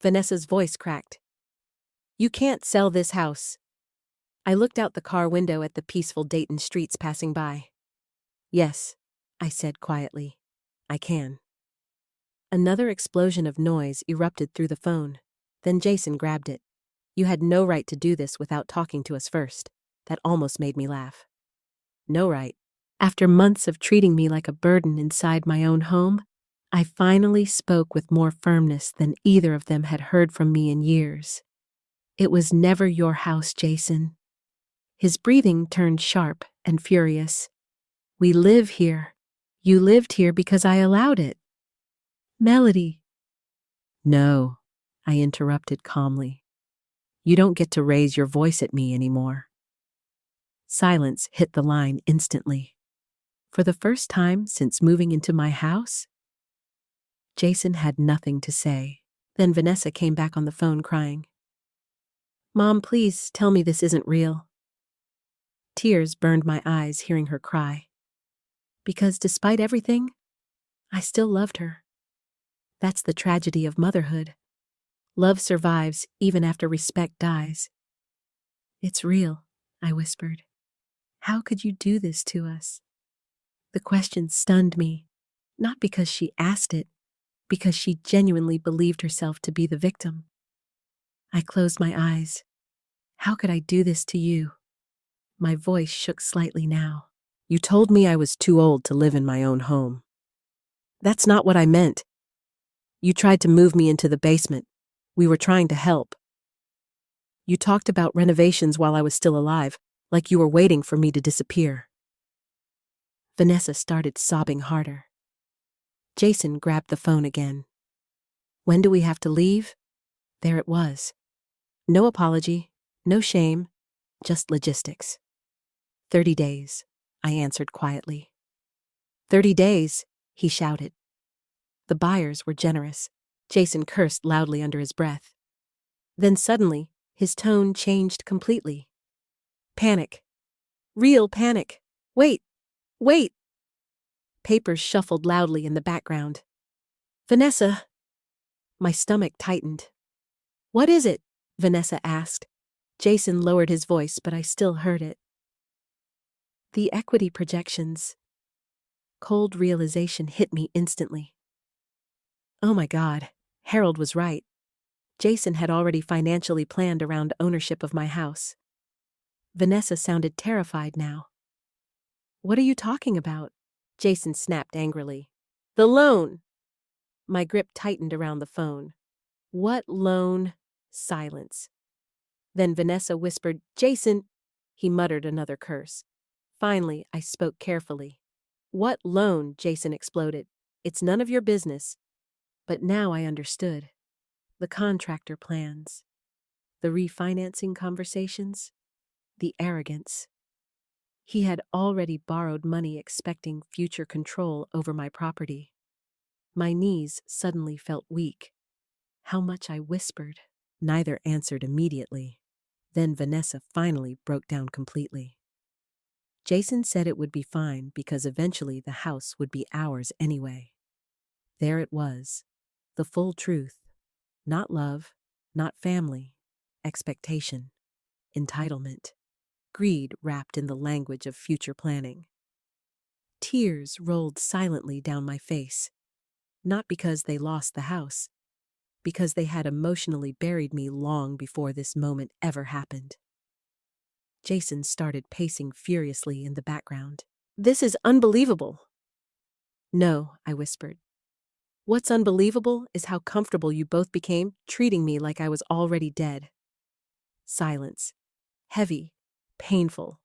Vanessa's voice cracked. You can't sell this house. I looked out the car window at the peaceful Dayton streets passing by. Yes, I said quietly. I can. Another explosion of noise erupted through the phone. Then Jason grabbed it. You had no right to do this without talking to us first. That almost made me laugh. No right. After months of treating me like a burden inside my own home, I finally spoke with more firmness than either of them had heard from me in years. It was never your house, Jason. His breathing turned sharp and furious. We live here. You lived here because I allowed it. Melody. No, I interrupted calmly. You don't get to raise your voice at me anymore. Silence hit the line instantly. For the first time since moving into my house, Jason had nothing to say. Then Vanessa came back on the phone crying. Mom, please tell me this isn't real. Tears burned my eyes hearing her cry. Because despite everything, I still loved her. That's the tragedy of motherhood. Love survives even after respect dies. It's real, I whispered. How could you do this to us? The question stunned me, not because she asked it, because she genuinely believed herself to be the victim. I closed my eyes. How could I do this to you? My voice shook slightly now. You told me I was too old to live in my own home. That's not what I meant. You tried to move me into the basement. We were trying to help. You talked about renovations while I was still alive, like you were waiting for me to disappear. Vanessa started sobbing harder. Jason grabbed the phone again. When do we have to leave? There it was. No apology, no shame, just logistics. 30 days, I answered quietly. 30 days, he shouted. The buyers were generous. Jason cursed loudly under his breath. Then suddenly, his tone changed completely. Panic. Real panic. Wait. Wait. Papers shuffled loudly in the background. Vanessa. My stomach tightened. What is it? Vanessa asked. Jason lowered his voice, but I still heard it. The equity projections. Cold realization hit me instantly. Oh my God, Harold was right. Jason had already financially planned around ownership of my house. Vanessa sounded terrified now. What are you talking about? Jason snapped angrily. The loan! My grip tightened around the phone. What loan? Silence. Then Vanessa whispered, Jason! He muttered another curse. Finally, I spoke carefully. What loan? Jason exploded. It's none of your business. But now I understood. The contractor plans. The refinancing conversations. The arrogance. He had already borrowed money expecting future control over my property. My knees suddenly felt weak. How much I whispered. Neither answered immediately. Then Vanessa finally broke down completely. Jason said it would be fine because eventually the house would be ours anyway. There it was. The full truth. Not love, not family, expectation, entitlement, greed wrapped in the language of future planning. Tears rolled silently down my face, not because they lost the house, because they had emotionally buried me long before this moment ever happened. Jason started pacing furiously in the background. This is unbelievable. No, I whispered. What's unbelievable is how comfortable you both became treating me like I was already dead. Silence. Heavy. Painful.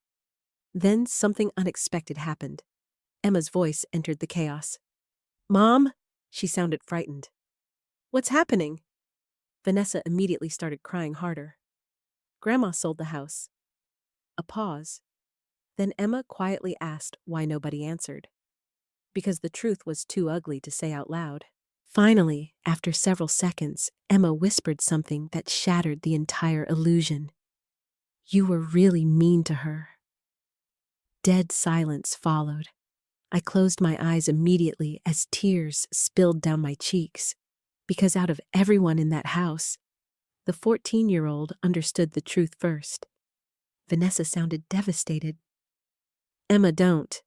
Then something unexpected happened. Emma's voice entered the chaos. Mom? She sounded frightened. What's happening? Vanessa immediately started crying harder. Grandma sold the house. A pause. Then Emma quietly asked why nobody answered. Because the truth was too ugly to say out loud. Finally, after several seconds, Emma whispered something that shattered the entire illusion. "You were really mean to her." Dead silence followed. I closed my eyes immediately as tears spilled down my cheeks, because out of everyone in that house, the 14-year-old understood the truth first. Vanessa sounded devastated. "Emma, don't."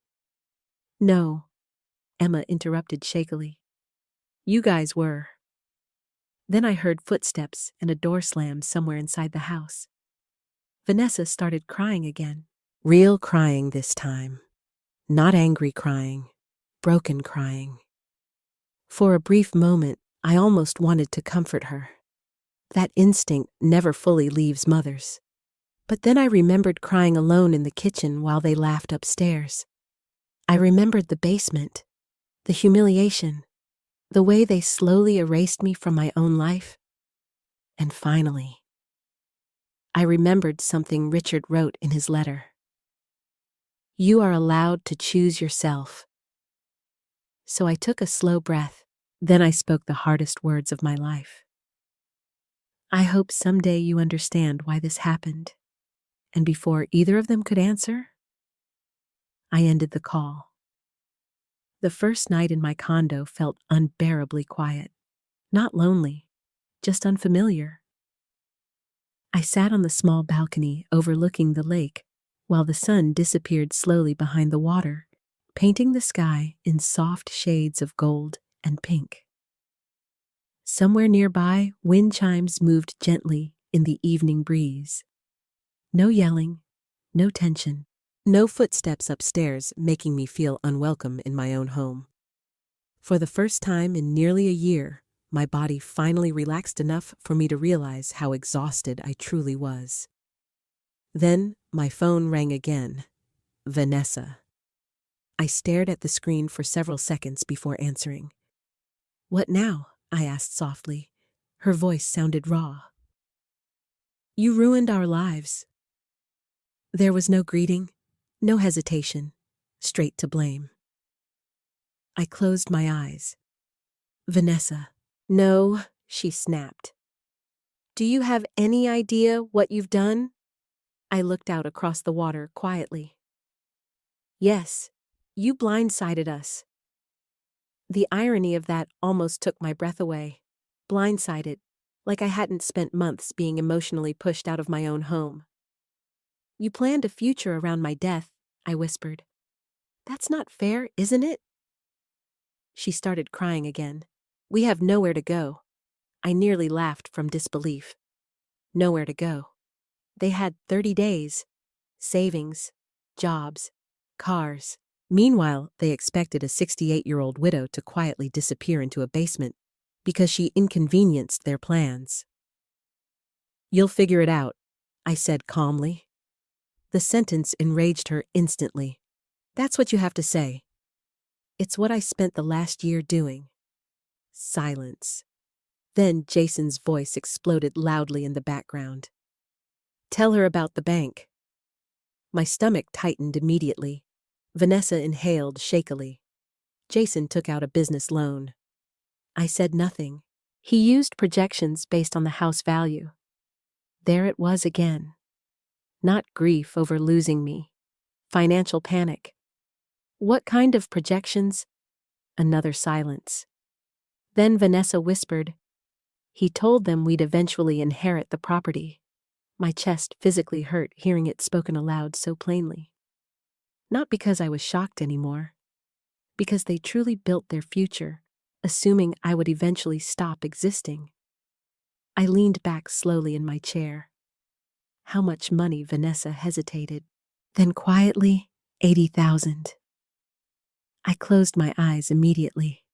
"No," Emma interrupted shakily. "You guys were." Then I heard footsteps and a door slam somewhere inside the house. Vanessa started crying again. Real crying this time. Not angry crying, broken crying. For a brief moment, I almost wanted to comfort her. That instinct never fully leaves mothers. But then I remembered crying alone in the kitchen while they laughed upstairs. I remembered the basement, the humiliation, the way they slowly erased me from my own life. And finally, I remembered something Richard wrote in his letter. "You are allowed to choose yourself." So I took a slow breath. Then I spoke the hardest words of my life. "I hope someday you understand why this happened." And before either of them could answer, I ended the call. The first night in my condo felt unbearably quiet. Not lonely, just unfamiliar. I sat on the small balcony overlooking the lake while the sun disappeared slowly behind the water, painting the sky in soft shades of gold and pink. Somewhere nearby, wind chimes moved gently in the evening breeze. No yelling, no tension, no footsteps upstairs making me feel unwelcome in my own home. For the first time in nearly a year, my body finally relaxed enough for me to realize how exhausted I truly was. Then my phone rang again. Vanessa. I stared at the screen for several seconds before answering. "What now?" I asked softly. Her voice sounded raw. "You ruined our lives." There was no greeting, no hesitation, straight to blame. I closed my eyes. "Vanessa." "No," she snapped. "Do you have any idea what you've done?" I looked out across the water quietly. "Yes, you blindsided us." The irony of that almost took my breath away. Blindsided, like I hadn't spent months being emotionally pushed out of my own home. "You planned a future around my death," I whispered. "That's not fair, isn't it?" She started crying again. "We have nowhere to go." I nearly laughed from disbelief. Nowhere to go. They had 30 days. Savings, jobs, cars. Meanwhile, they expected a 68-year-old widow to quietly disappear into a basement because she inconvenienced their plans. "You'll figure it out," I said calmly. The sentence enraged her instantly. "That's what you have to say." "It's what I spent the last year doing." Silence. Then Jason's voice exploded loudly in the background. "Tell her about the bank." My stomach tightened immediately. Vanessa inhaled shakily. "Jason took out a business loan." I said nothing. "He used projections based on the house value." There it was again. Not grief over losing me. Financial panic. "What kind of projections?" Another silence. Then Vanessa whispered, "He told them we'd eventually inherit the property." My chest physically hurt hearing it spoken aloud so plainly. Not because I was shocked anymore. Because they truly built their future, assuming I would eventually stop existing. I leaned back slowly in my chair. How much money? Vanessa hesitated. Then quietly, 80,000. I closed my eyes immediately.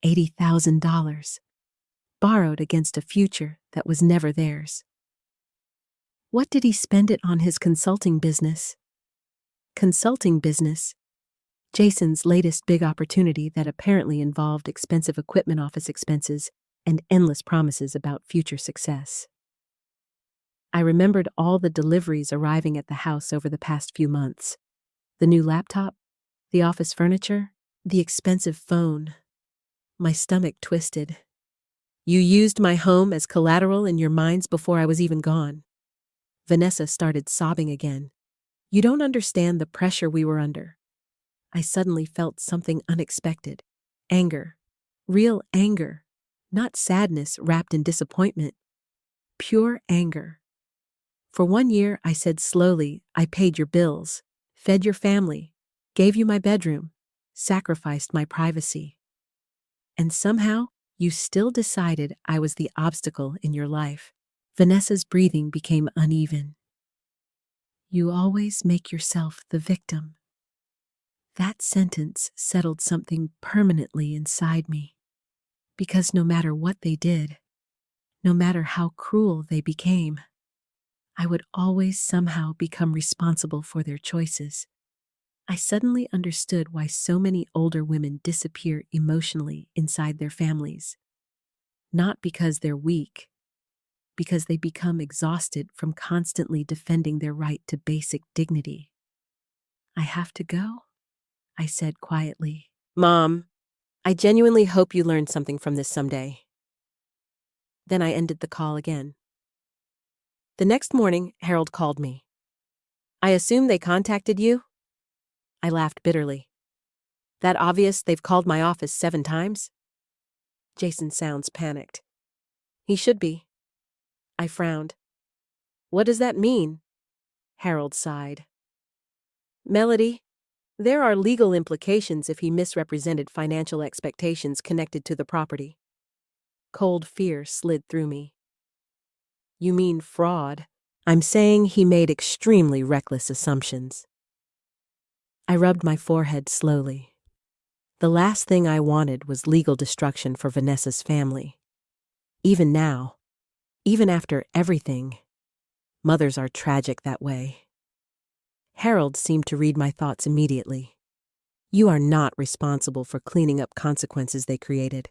$80,000. Borrowed against a future that was never theirs. What did he spend it on? His consulting business? Consulting business? Jason's latest big opportunity that apparently involved expensive equipment, office expenses, and endless promises about future success. I remembered all the deliveries arriving at the house over the past few months. The new laptop, the office furniture, the expensive phone. My stomach twisted. You used my home as collateral in your minds before I was even gone. Vanessa started sobbing again. You don't understand the pressure we were under. I suddenly felt something unexpected. Anger. Real anger. Not sadness wrapped in disappointment. Pure anger. For 1 year, I said slowly, I paid your bills, fed your family, gave you my bedroom, sacrificed my privacy. And somehow, you still decided I was the obstacle in your life. Vanessa's breathing became uneven. You always make yourself the victim. That sentence settled something permanently inside me. Because no matter what they did, no matter how cruel they became, I would always somehow become responsible for their choices. I suddenly understood why so many older women disappear emotionally inside their families. Not because they're weak, because they become exhausted from constantly defending their right to basic dignity. I have to go, I said quietly. Mom, I genuinely hope you learned something from this someday. Then I ended the call again. The next morning, Harold called me. I assume they contacted you? I laughed bitterly. That obvious they've called my office 7 times? Jason sounds panicked. He should be. I frowned. What does that mean? Harold sighed. Melody, there are legal implications if he misrepresented financial expectations connected to the property. Cold fear slid through me. You mean fraud? I'm saying he made extremely reckless assumptions. I rubbed my forehead slowly. The last thing I wanted was legal destruction for Vanessa's family. Even now, even after everything, mothers are tragic that way. Harold seemed to read my thoughts immediately. You are not responsible for cleaning up consequences they created.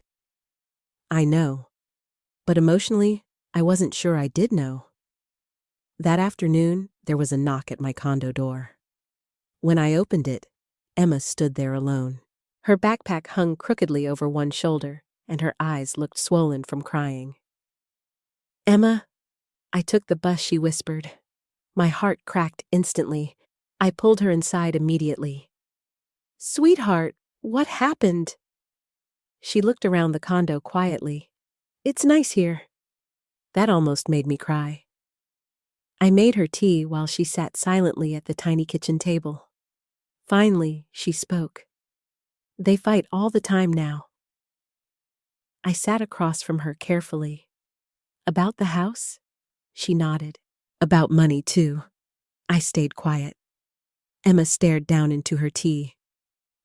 I know, but emotionally, I wasn't sure I did know. That afternoon, there was a knock at my condo door. When I opened it, Emma stood there alone. Her backpack hung crookedly over one shoulder, and her eyes looked swollen from crying. Emma, I took the bus, she whispered. My heart cracked instantly. I pulled her inside immediately. Sweetheart, what happened? She looked around the condo quietly. It's nice here. That almost made me cry. I made her tea while she sat silently at the tiny kitchen table. Finally, she spoke. They fight all the time now. I sat across from her carefully. About the house? She nodded. About money, too. I stayed quiet. Emma stared down into her tea.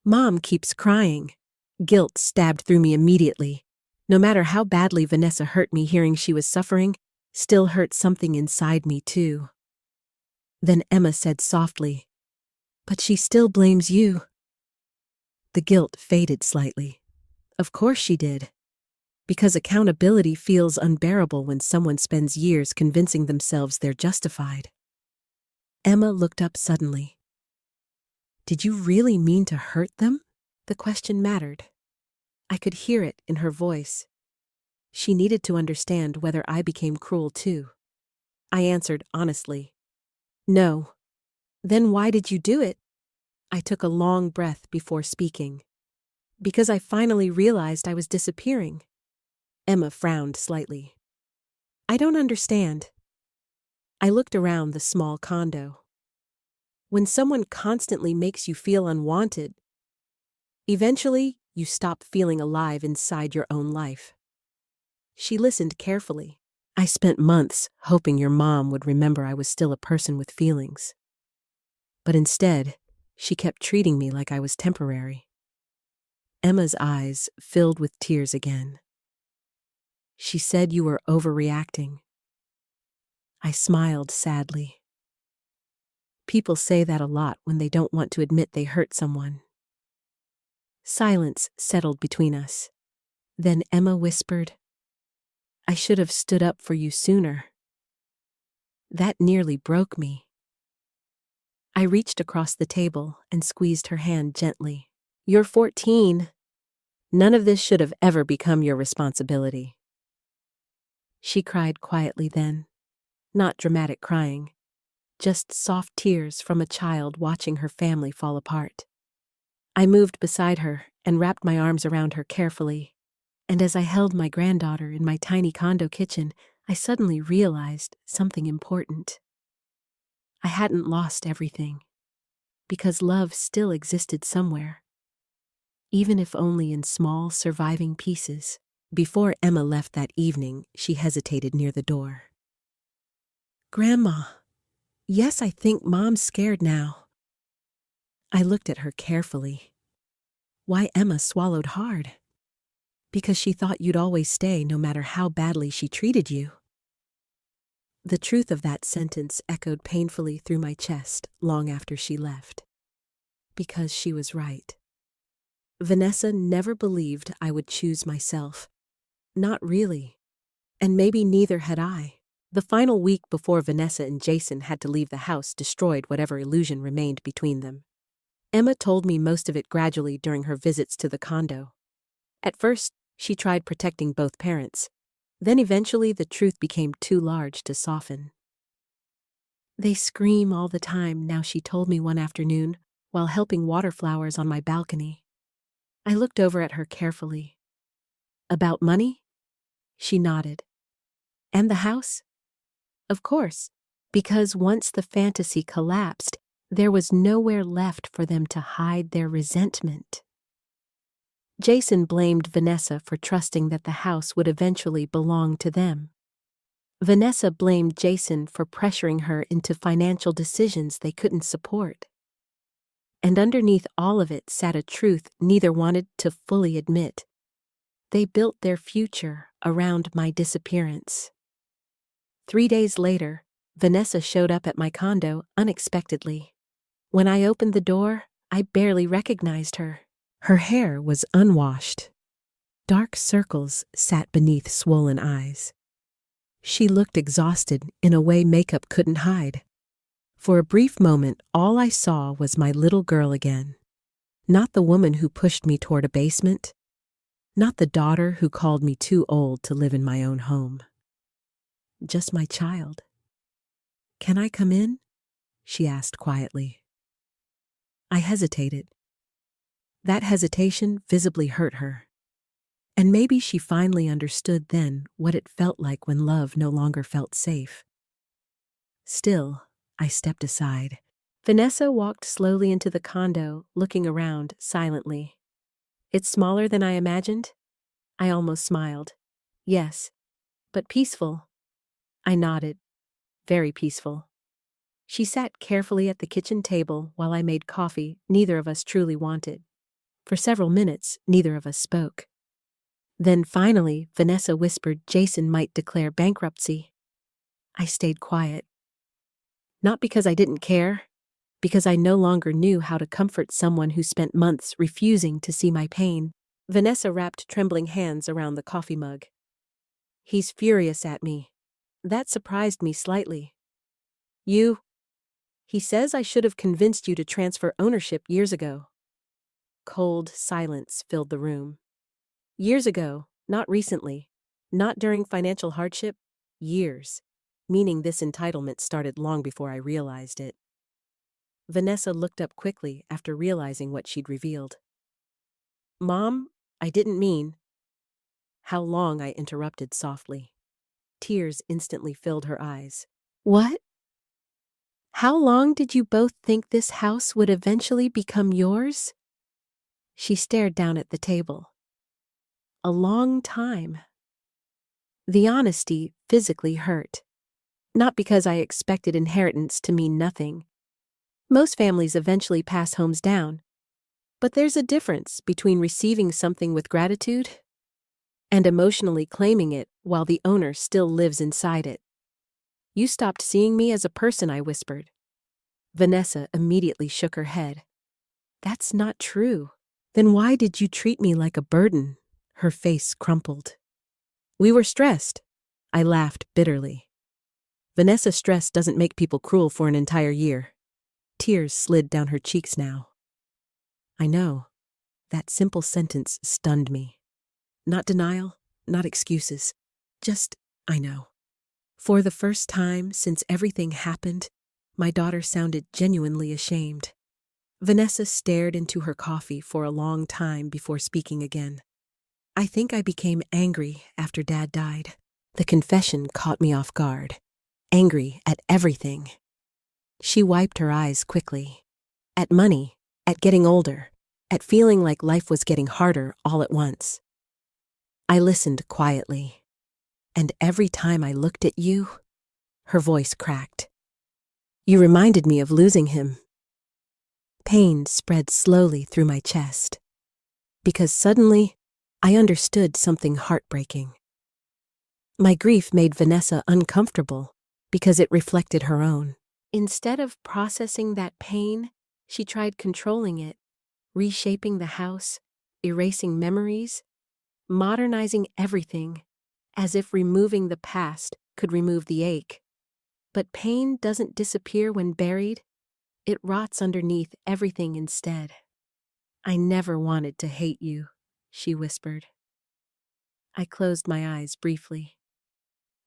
Mom keeps crying. Guilt stabbed through me immediately. No matter how badly Vanessa hurt me, hearing she was suffering still hurt something inside me, too. Then Emma said softly, But she still blames you. The guilt faded slightly. Of course she did. Because accountability feels unbearable when someone spends years convincing themselves they're justified. Emma looked up suddenly. Did you really mean to hurt them? The question mattered. I could hear it in her voice. She needed to understand whether I became cruel too. I answered honestly. No. Then why did you do it? I took a long breath before speaking. Because I finally realized I was disappearing. Emma frowned slightly. I don't understand. I looked around the small condo. When someone constantly makes you feel unwanted, eventually you stop feeling alive inside your own life. She listened carefully. I spent months hoping your mom would remember I was still a person with feelings. But instead, she kept treating me like I was temporary. Emma's eyes filled with tears again. She said you were overreacting. I smiled sadly. People say that a lot when they don't want to admit they hurt someone. Silence settled between us. Then Emma whispered, I should have stood up for you sooner. That nearly broke me. I reached across the table and squeezed her hand gently. You're 14. None of this should have ever become your responsibility." She cried quietly then, not dramatic crying, just soft tears from a child watching her family fall apart. I moved beside her and wrapped my arms around her carefully, and as I held my granddaughter in my tiny condo kitchen, I suddenly realized something important. I hadn't lost everything, because love still existed somewhere, even if only in small, surviving pieces. Before Emma left that evening, she hesitated near the door. "Grandma, yes, I think Mom's scared now." I looked at her carefully. Why Emma swallowed hard. "Because she thought you'd always stay no matter how badly she treated you." The truth of that sentence echoed painfully through my chest long after she left. Because she was right. Vanessa never believed I would choose myself. Not really. And maybe neither had I. The final week before Vanessa and Jason had to leave the house destroyed whatever illusion remained between them. Emma told me most of it gradually during her visits to the condo. At first, she tried protecting both parents. Then eventually the truth became too large to soften. "They scream all the time now," she told me one afternoon while helping water flowers on my balcony. I looked over at her carefully. "About money?" She nodded. "And the house?" "Of course, because once the fantasy collapsed, there was nowhere left for them to hide their resentment." Jason blamed Vanessa for trusting that the house would eventually belong to them. Vanessa blamed Jason for pressuring her into financial decisions they couldn't support. And underneath all of it sat a truth neither wanted to fully admit. They built their future around my disappearance. 3 days later, Vanessa showed up at my condo unexpectedly. When I opened the door, I barely recognized her. Her hair was unwashed. Dark circles sat beneath swollen eyes. She looked exhausted in a way makeup couldn't hide. For a brief moment, all I saw was my little girl again. Not the woman who pushed me toward a basement. Not the daughter who called me too old to live in my own home. Just my child. "Can I come in?" she asked quietly. I hesitated. That hesitation visibly hurt her. And maybe she finally understood then what it felt like when love no longer felt safe. Still, I stepped aside. Vanessa walked slowly into the condo, looking around silently. "It's smaller than I imagined?" I almost smiled. "Yes, but peaceful." I nodded. "Very peaceful." She sat carefully at the kitchen table while I made coffee neither of us truly wanted. For several minutes, neither of us spoke. Then finally, Vanessa whispered Jason might declare bankruptcy. I stayed quiet. Not because I didn't care, because I no longer knew how to comfort someone who spent months refusing to see my pain. Vanessa wrapped trembling hands around the coffee mug. "He's furious at me." That surprised me slightly. He says I should have convinced you to transfer ownership years ago." Cold silence filled the room. Years ago, not recently, not during financial hardship, years, meaning this entitlement started long before I realized it. Vanessa looked up quickly after realizing what she'd revealed. "Mom, I didn't mean—" "How long?" I interrupted softly. Tears instantly filled her eyes. "What? How long did you both think this house would eventually become yours?" She stared down at the table. "A long time." The honesty physically hurt. Not because I expected inheritance to mean nothing. Most families eventually pass homes down. But there's a difference between receiving something with gratitude and emotionally claiming it while the owner still lives inside it. "You stopped seeing me as a person," I whispered. Vanessa immediately shook her head. "That's not true." "Then why did you treat me like a burden?" Her face crumpled. "We were stressed." I laughed bitterly. "Vanessa's stress doesn't make people cruel for an entire year." Tears slid down her cheeks now. "I know. That simple sentence stunned me. Not denial, not excuses. Just, I know. For the first time since everything happened, my daughter sounded genuinely ashamed. Vanessa stared into her coffee for a long time before speaking again. I think I became angry after Dad died. The confession caught me off guard. Angry at everything. She wiped her eyes quickly. At money, at getting older, at feeling like life was getting harder all at once. I listened quietly. And every time I looked at you, her voice cracked. You reminded me of losing him. Pain spread slowly through my chest. Because suddenly, I understood something heartbreaking. My grief made Vanessa uncomfortable because it reflected her own. Instead of processing that pain, she tried controlling it, reshaping the house, erasing memories, modernizing everything, as if removing the past could remove the ache. But pain doesn't disappear when buried, it rots underneath everything instead. I never wanted to hate you, she whispered. I closed my eyes briefly.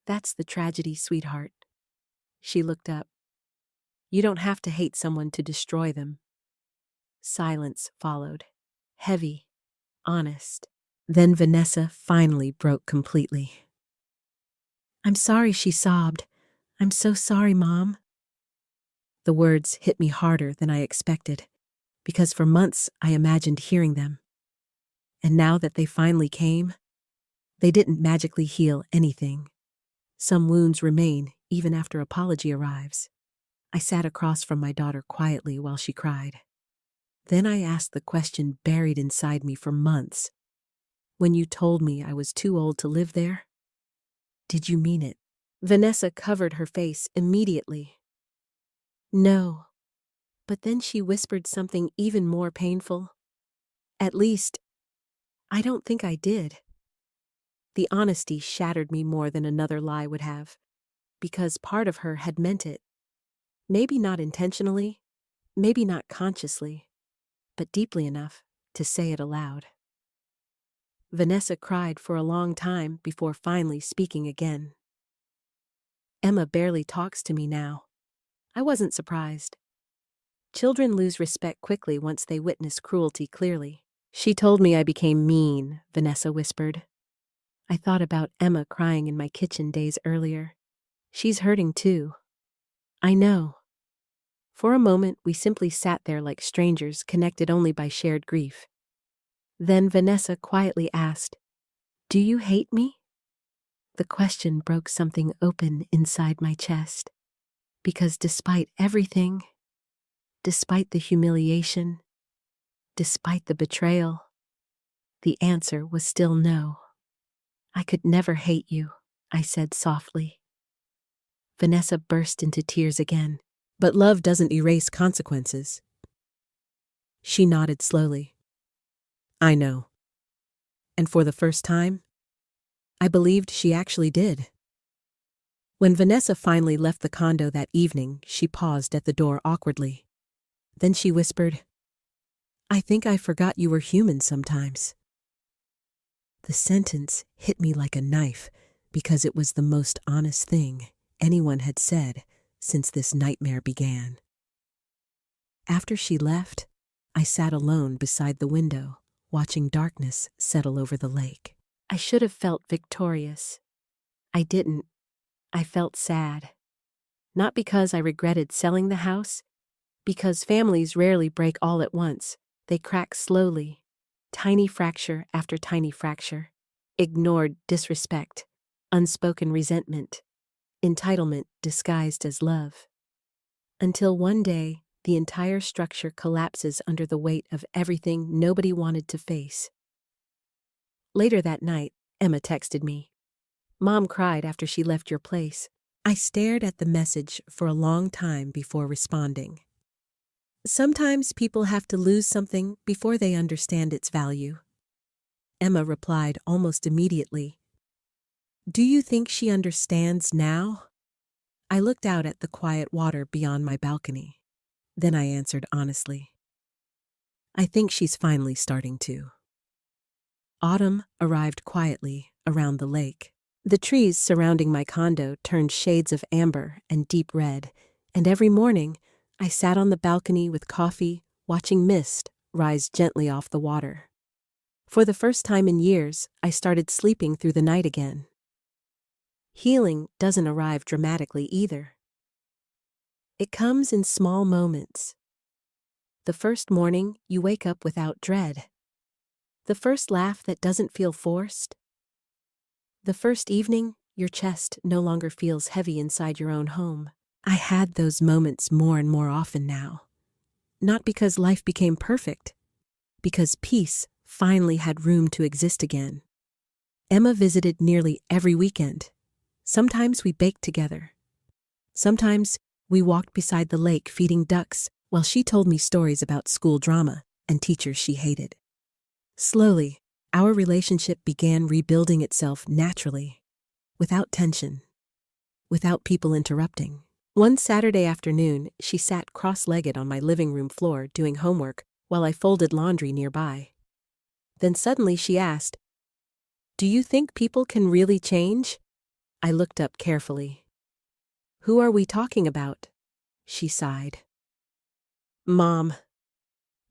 That's the tragedy, sweetheart. She looked up. You don't have to hate someone to destroy them. Silence followed, heavy, honest. Then Vanessa finally broke completely. I'm sorry, she sobbed. I'm so sorry, Mom. The words hit me harder than I expected, because for months I imagined hearing them. And now that they finally came, they didn't magically heal anything. Some wounds remain even after apology arrives. I sat across from my daughter quietly while she cried. Then I asked the question buried inside me for months. When you told me I was too old to live there, did you mean it? Vanessa covered her face immediately. No. But then she whispered something even more painful. At least, I don't think I did. The honesty shattered me more than another lie would have, because part of her had meant it. Maybe not intentionally, maybe not consciously, but deeply enough to say it aloud. Vanessa cried for a long time before finally speaking again. Emma barely talks to me now. I wasn't surprised. Children lose respect quickly once they witness cruelty clearly. She told me I became mean, Vanessa whispered. I thought about Emma crying in my kitchen days earlier. She's hurting too. I know. For a moment, we simply sat there like strangers connected only by shared grief. Then Vanessa quietly asked, Do you hate me? The question broke something open inside my chest. Because despite everything, despite the humiliation, despite the betrayal, the answer was still no. I could never hate you, I said softly. Vanessa burst into tears again. But love doesn't erase consequences. She nodded slowly. I know. And for the first time, I believed she actually did. When Vanessa finally left the condo that evening, she paused at the door awkwardly. Then she whispered, I think I forgot you were human sometimes. The sentence hit me like a knife because it was the most honest thing anyone had said since this nightmare began. After she left, I sat alone beside the window, watching darkness settle over the lake. I should have felt victorious. I didn't. I felt sad. Not because I regretted selling the house, because families rarely break all at once. They crack slowly, tiny fracture after tiny fracture. Ignored disrespect, unspoken resentment, entitlement disguised as love. Until one day, the entire structure collapses under the weight of everything nobody wanted to face. Later that night, Emma texted me. Mom cried after she left your place. I stared at the message for a long time before responding. Sometimes people have to lose something before they understand its value. Emma replied almost immediately. Do you think she understands now? I looked out at the quiet water beyond my balcony. Then I answered honestly. I think she's finally starting to. Autumn arrived quietly around the lake. The trees surrounding my condo turned shades of amber and deep red, and every morning I sat on the balcony with coffee, watching mist rise gently off the water. For the first time in years, I started sleeping through the night again. Healing doesn't arrive dramatically either. It comes in small moments. The first morning, you wake up without dread. The first laugh that doesn't feel forced. The first evening, your chest no longer feels heavy inside your own home. I had those moments more and more often now. Not because life became perfect, because peace finally had room to exist again. Emma visited nearly every weekend. Sometimes we baked together. Sometimes we walked beside the lake feeding ducks while she told me stories about school drama and teachers she hated. Slowly, our relationship began rebuilding itself naturally, without tension, without people interrupting. One Saturday afternoon, she sat cross-legged on my living room floor doing homework while I folded laundry nearby. Then suddenly she asked, "Do you think people can really change?" I looked up carefully. "Who are we talking about?" she sighed. "Mom."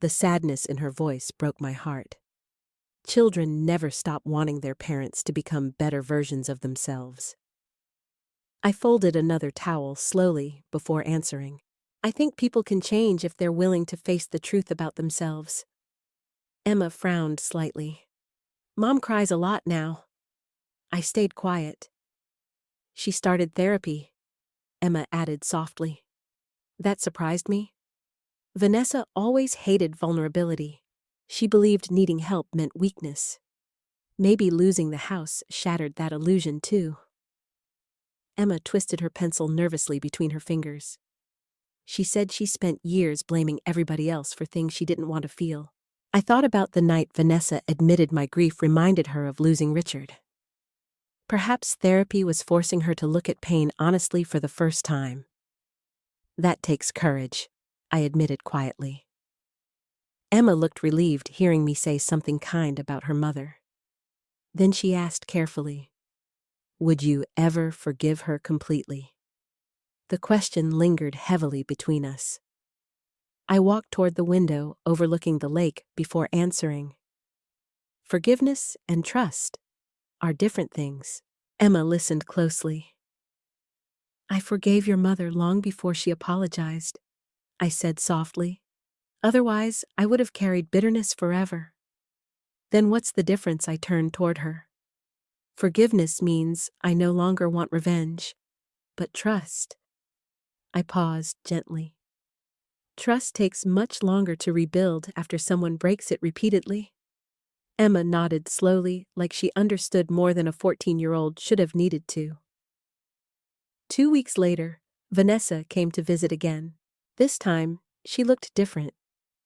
The sadness in her voice broke my heart. Children never stop wanting their parents to become better versions of themselves. I folded another towel slowly before answering. "I think people can change if they're willing to face the truth about themselves." Emma frowned slightly. "Mom cries a lot now." I stayed quiet. "She started therapy," Emma added softly. That surprised me. Vanessa always hated vulnerability. She believed needing help meant weakness. Maybe losing the house shattered that illusion too. Emma twisted her pencil nervously between her fingers. She said she spent years blaming everybody else for things she didn't want to feel. I thought about the night Vanessa admitted my grief reminded her of losing Richard. Perhaps therapy was forcing her to look at pain honestly for the first time. "That takes courage," I admitted quietly. Emma looked relieved hearing me say something kind about her mother. Then she asked carefully, "Would you ever forgive her completely?" The question lingered heavily between us. I walked toward the window overlooking the lake before answering. Forgiveness and trust are different things. Emma listened closely. "I forgave your mother long before she apologized," I said softly. "Otherwise, I would have carried bitterness forever." "Then what's the difference?" I turned toward her. "Forgiveness means I no longer want revenge. But trust." I paused gently. "Trust takes much longer to rebuild after someone breaks it repeatedly." Emma nodded slowly, like she understood more than a 14-year-old should have needed to. 2 weeks later, Vanessa came to visit again. This time, she looked different.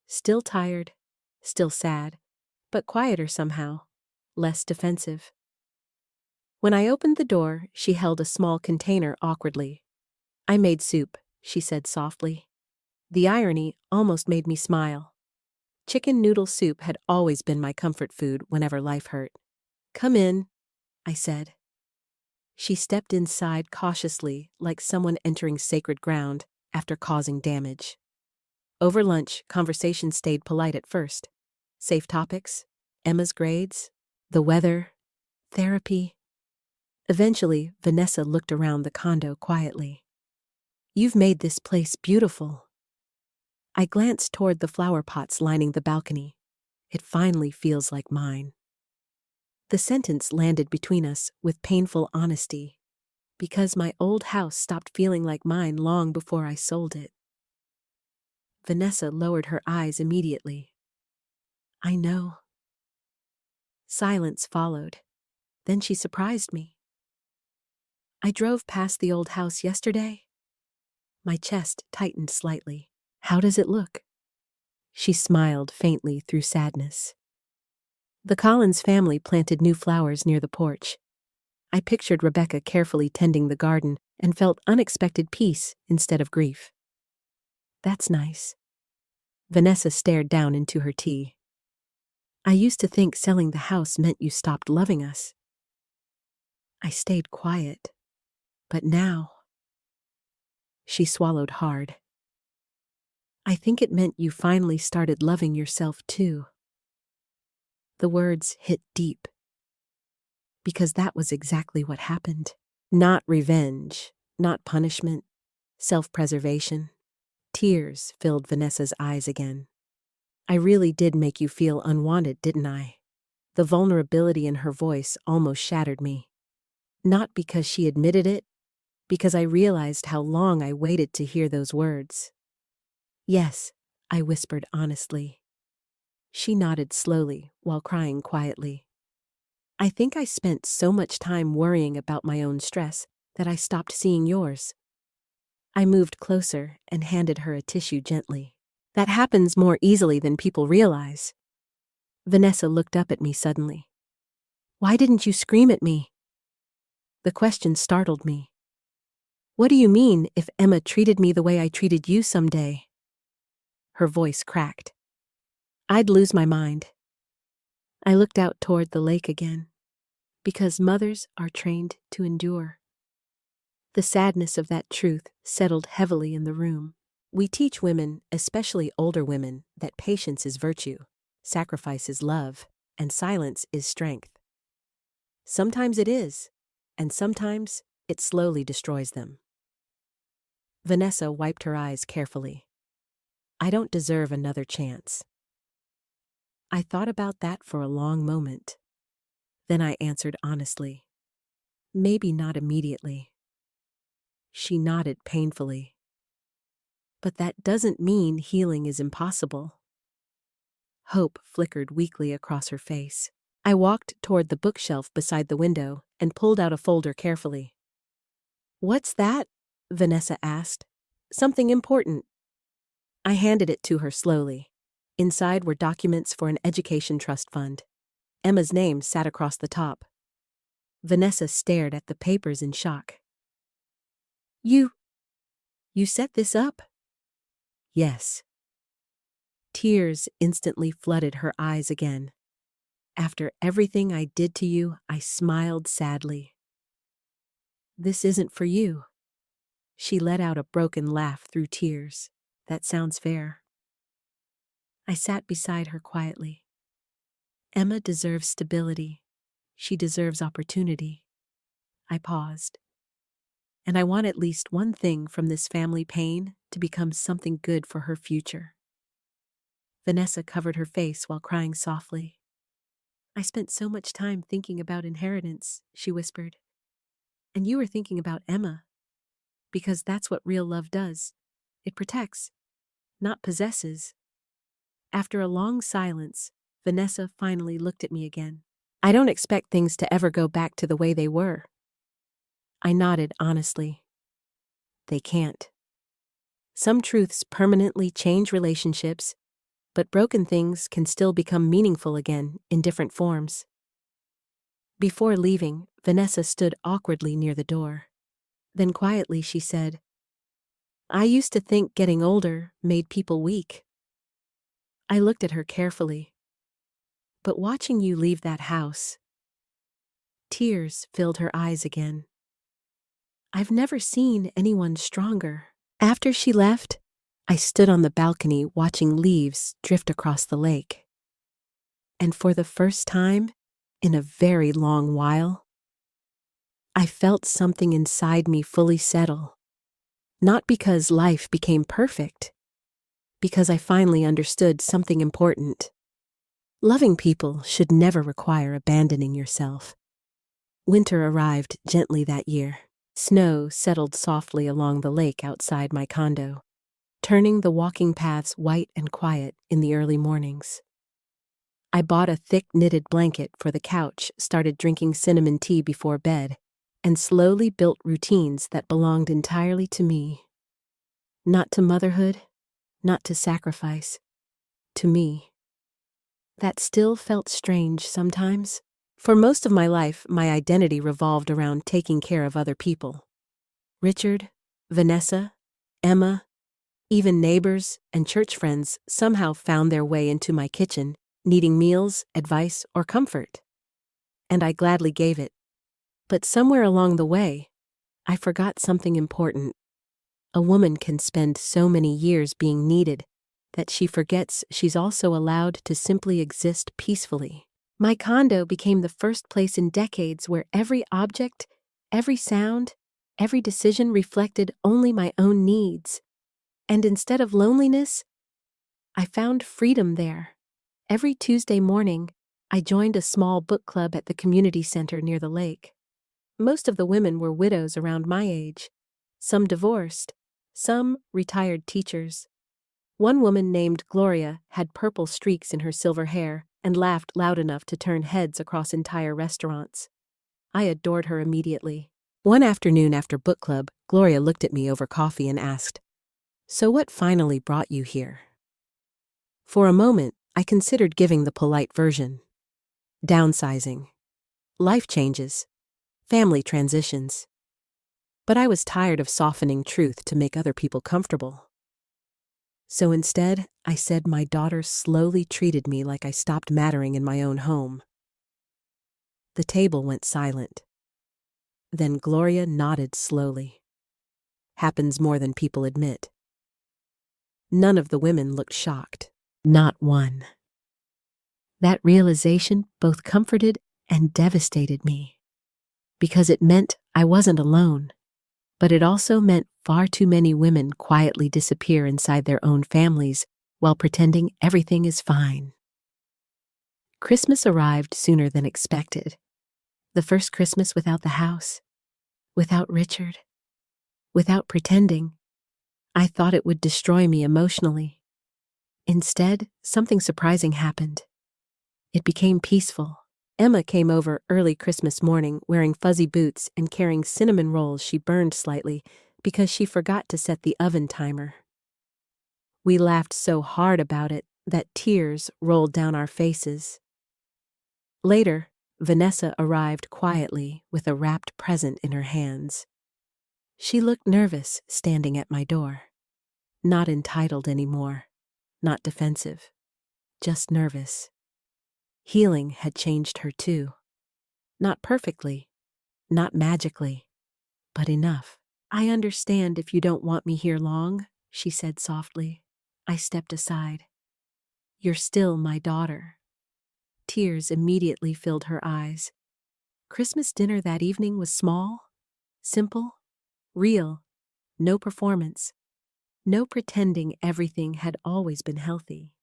Still tired, still sad, but quieter somehow, less defensive. When I opened the door, she held a small container awkwardly. "I made soup," she said softly. The irony almost made me smile. Chicken noodle soup had always been my comfort food whenever life hurt. "Come in," I said. She stepped inside cautiously, like someone entering sacred ground after causing damage. Over lunch, conversation stayed polite at first. Safe topics, Emma's grades, the weather, therapy. Eventually, Vanessa looked around the condo quietly. "You've made this place beautiful." I glanced toward the flower pots lining the balcony. "It finally feels like mine." The sentence landed between us with painful honesty, because my old house stopped feeling like mine long before I sold it. Vanessa lowered her eyes immediately. "I know." Silence followed. Then she surprised me. "I drove past the old house yesterday." My chest tightened slightly. "How does it look?" She smiled faintly through sadness. The Collins family planted new flowers near the porch. I pictured Rebecca carefully tending the garden and felt unexpected peace instead of grief. "That's nice." Vanessa stared down into her tea. I used to think selling the house meant you stopped loving us. I stayed quiet. But now. She swallowed hard. I think it meant you finally started loving yourself too. The words hit deep. Because that was exactly what happened. Not revenge, not punishment, self-preservation. Tears filled Vanessa's eyes again. I really did make you feel unwanted, didn't I? The vulnerability in her voice almost shattered me. Not because she admitted it, because I realized how long I waited to hear those words. Yes, I whispered honestly. She nodded slowly while crying quietly. I think I spent so much time worrying about my own stress that I stopped seeing yours. I moved closer and handed her a tissue gently. That happens more easily than people realize. Vanessa looked up at me suddenly. Why didn't you scream at me? The question startled me. What do you mean if Emma treated me the way I treated you someday? Her voice cracked. I'd lose my mind. I looked out toward the lake again. Because mothers are trained to endure. The sadness of that truth settled heavily in the room. We teach women, especially older women, that patience is virtue, sacrifice is love, and silence is strength. Sometimes it is, and sometimes it slowly destroys them. Vanessa wiped her eyes carefully. I don't deserve another chance. I thought about that for a long moment. Then I answered honestly. Maybe not immediately. She nodded painfully. But that doesn't mean healing is impossible. Hope flickered weakly across her face. I walked toward the bookshelf beside the window and pulled out a folder carefully. What's that? Vanessa asked. Something important. I handed it to her slowly. Inside were documents for an education trust fund. Emma's name sat across the top. Vanessa stared at the papers in shock. You set this up? Yes. Tears instantly flooded her eyes again. After everything I did to you, I smiled sadly. This isn't for you. She let out a broken laugh through tears. That sounds fair. I sat beside her quietly. Emma deserves stability. She deserves opportunity. I paused. And I want at least one thing from this family pain to become something good for her future. Vanessa covered her face while crying softly. I spent so much time thinking about inheritance, she whispered. And you were thinking about Emma. Because that's what real love does. It protects, not possesses. After a long silence, Vanessa finally looked at me again. I don't expect things to ever go back to the way they were. I nodded honestly. They can't. Some truths permanently change relationships, but broken things can still become meaningful again in different forms. Before leaving, Vanessa stood awkwardly near the door. Then quietly she said, I used to think getting older made people weak. I looked at her carefully. But watching you leave that house, tears filled her eyes again. I've never seen anyone stronger. After she left, I stood on the balcony watching leaves drift across the lake. And for the first time, in a very long while, I felt something inside me fully settle. Not because life became perfect, because I finally understood something important. Loving people should never require abandoning yourself. Winter arrived gently that year. Snow settled softly along the lake outside my condo, turning the walking paths white and quiet in the early mornings. I bought a thick knitted blanket for the couch, started drinking cinnamon tea before bed, and slowly built routines that belonged entirely to me. Not to motherhood, not to sacrifice, to me. That still felt strange sometimes. For most of my life, my identity revolved around taking care of other people. Richard, Vanessa, Emma, Even neighbors and church friends somehow found their way into my kitchen, needing meals, advice, or comfort. And I gladly gave it. But somewhere along the way, I forgot something important. A woman can spend so many years being needed that she forgets she's also allowed to simply exist peacefully. My condo became the first place in decades where every object, every sound, every decision reflected only my own needs. And instead of loneliness, I found freedom there. Every Tuesday morning, I joined a small book club at the community center near the lake. Most of the women were widows around my age, some divorced, some retired teachers. One woman named Gloria had purple streaks in her silver hair and laughed loud enough to turn heads across entire restaurants. I adored her immediately. One afternoon after book club, Gloria looked at me over coffee and asked, "So what finally brought you here?" For a moment, I considered giving the polite version. Downsizing. Life changes. Family transitions. But I was tired of softening truth to make other people comfortable. So instead, I said my daughter slowly treated me like I stopped mattering in my own home. The table went silent. Then Gloria nodded slowly. Happens more than people admit. None of the women looked shocked. Not one. That realization both comforted and devastated me. Because it meant I wasn't alone. But it also meant far too many women quietly disappear inside their own families while pretending everything is fine. Christmas arrived sooner than expected. The first Christmas without the house, without Richard, without pretending. I thought it would destroy me emotionally. Instead, something surprising happened. It became peaceful. Emma came over early Christmas morning wearing fuzzy boots and carrying cinnamon rolls she burned slightly because she forgot to set the oven timer. We laughed so hard about it that tears rolled down our faces. Later, Vanessa arrived quietly with a wrapped present in her hands. She looked nervous standing at my door. Not entitled anymore, not defensive, just nervous. Healing had changed her too. Not perfectly, not magically, but enough. "I understand if you don't want me here long," she said softly. I stepped aside. "You're still my daughter." Tears immediately filled her eyes. Christmas dinner that evening was small, simple, real, no performance, no pretending everything had always been healthy.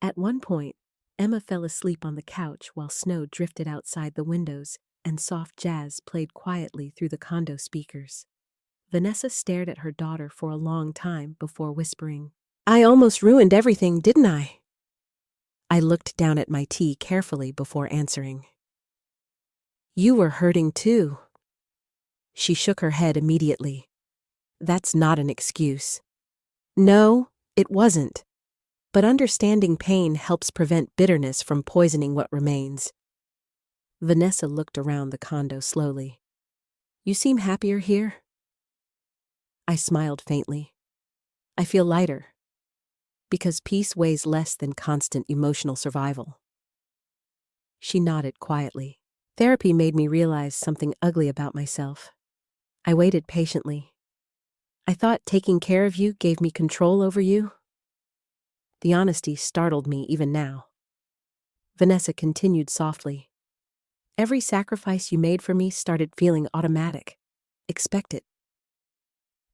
At one point, Emma fell asleep on the couch while snow drifted outside the windows and soft jazz played quietly through the condo speakers. Vanessa stared at her daughter for a long time before whispering, "I almost ruined everything, didn't I?" I looked down at my tea carefully before answering. "You were hurting too." She shook her head immediately. "That's not an excuse." No, it wasn't. But understanding pain helps prevent bitterness from poisoning what remains. Vanessa looked around the condo slowly. "You seem happier here?" I smiled faintly. "I feel lighter. Because peace weighs less than constant emotional survival." She nodded quietly. Therapy made me realize something ugly about myself. I waited patiently. I thought taking care of you gave me control over you. The honesty startled me even now. Vanessa continued softly. "Every sacrifice you made for me started feeling automatic, expected."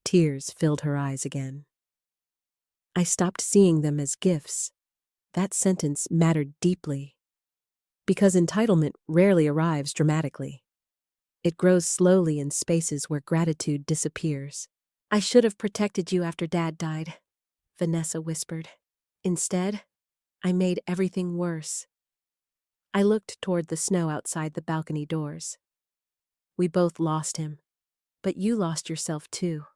Tears filled her eyes again. I stopped seeing them as gifts. That sentence mattered deeply. Because entitlement rarely arrives dramatically. It grows slowly in spaces where gratitude disappears. "I should have protected you after Dad died," Vanessa whispered. "Instead, I made everything worse." I looked toward the snow outside the balcony doors. We both lost him, but you lost yourself too.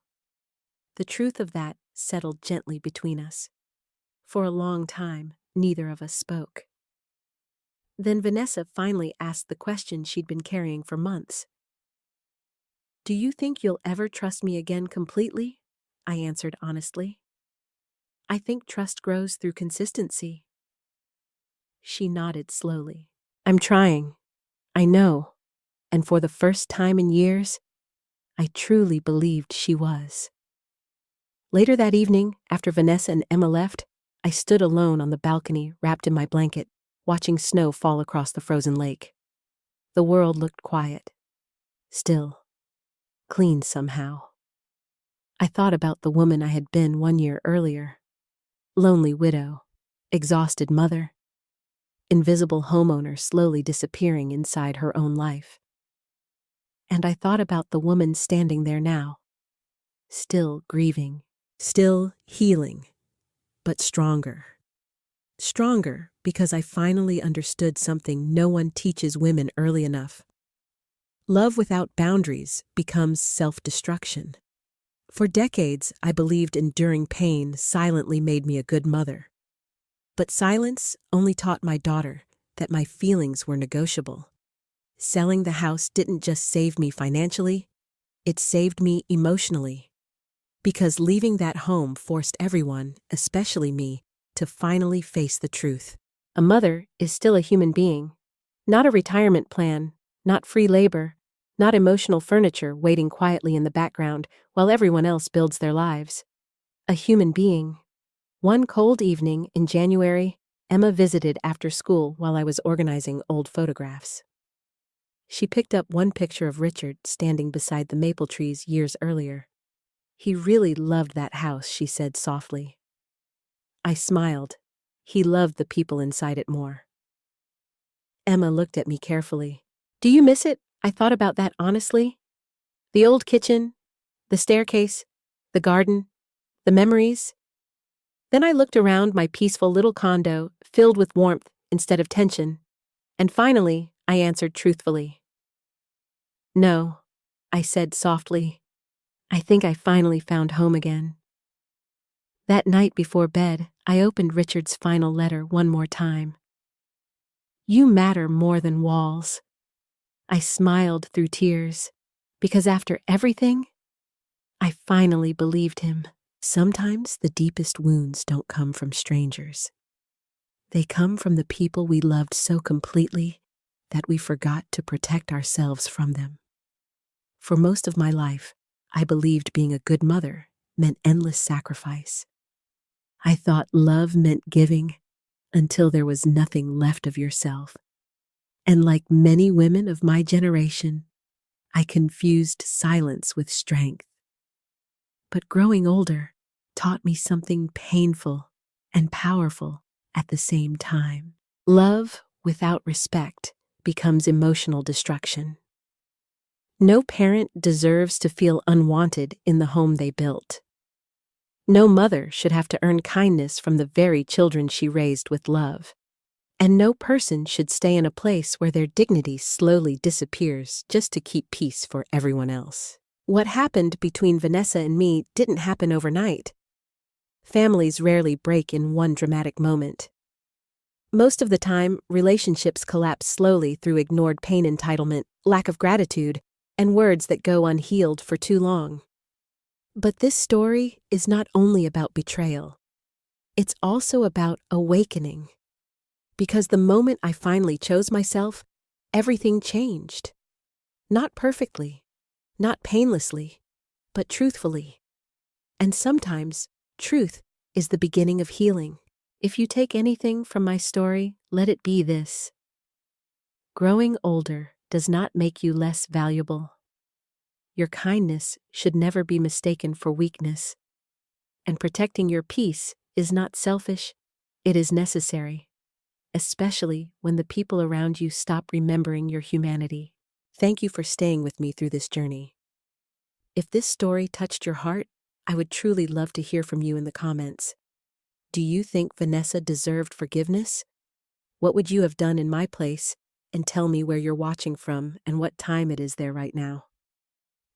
The truth of that settled gently between us. For a long time, neither of us spoke. Then Vanessa finally asked the question she'd been carrying for months. "Do you think you'll ever trust me again completely?" I answered honestly. I think trust grows through consistency. She nodded slowly. I'm trying. I know. And for the first time in years, I truly believed she was. Later that evening, after Vanessa and Emma left, I stood alone on the balcony, wrapped in my blanket, watching snow fall across the frozen lake. The world looked quiet, still, clean somehow. I thought about the woman I had been 1 year earlier. Lonely widow, exhausted mother, invisible homeowner slowly disappearing inside her own life. And I thought about the woman standing there now, still grieving, still healing, but stronger. Stronger because I finally understood something no one teaches women early enough. Love without boundaries becomes self-destruction. For decades, I believed enduring pain silently made me a good mother. But silence only taught my daughter that my feelings were negotiable. Selling the house didn't just save me financially, it saved me emotionally. Because leaving that home forced everyone, especially me, to finally face the truth. A mother is still a human being, not a retirement plan, not free labor, not emotional furniture waiting quietly in the background while everyone else builds their lives. A human being. One cold evening in January, Emma visited after school while I was organizing old photographs. She picked up one picture of Richard standing beside the maple trees years earlier. He really loved that house, she said softly. I smiled. He loved the people inside it more. Emma looked at me carefully. Do you miss it? I thought about that honestly. The old kitchen, the staircase, the garden, the memories. Then I looked around my peaceful little condo, filled with warmth instead of tension, and finally I answered truthfully. No, I said softly. I think I finally found home again. That night before bed, I opened Richard's final letter one more time. You matter more than walls. I smiled through tears, because after everything, I finally believed him. Sometimes the deepest wounds don't come from strangers. They come from the people we loved so completely that we forgot to protect ourselves from them. For most of my life, I believed being a good mother meant endless sacrifice. I thought love meant giving until there was nothing left of yourself. And like many women of my generation, I confused silence with strength. But growing older taught me something painful and powerful at the same time. Love without respect becomes emotional destruction. No parent deserves to feel unwanted in the home they built. No mother should have to earn kindness from the very children she raised with love. And no person should stay in a place where their dignity slowly disappears just to keep peace for everyone else. What happened between Vanessa and me didn't happen overnight. Families rarely break in one dramatic moment. Most of the time, relationships collapse slowly through ignored pain entitlement, lack of gratitude, and words that go unhealed for too long. But this story is not only about betrayal. It's also about awakening. Because the moment I finally chose myself, everything changed. Not perfectly, not painlessly, but truthfully. And sometimes, truth is the beginning of healing. If you take anything from my story, let it be this. Growing older does not make you less valuable. Your kindness should never be mistaken for weakness. And protecting your peace is not selfish, it is necessary. Especially when the people around you stop remembering your humanity. Thank you for staying with me through this journey. If this story touched your heart, I would truly love to hear from you in the comments. Do you think Vanessa deserved forgiveness? What would you have done in my place? And tell me where you're watching from and what time it is there right now.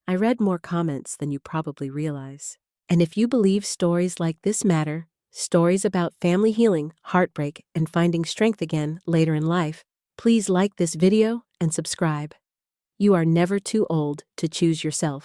I read more comments than you probably realize. And if you believe stories like this matter, stories about family healing, heartbreak, and finding strength again later in life, please like this video and subscribe. You are never too old to choose yourself.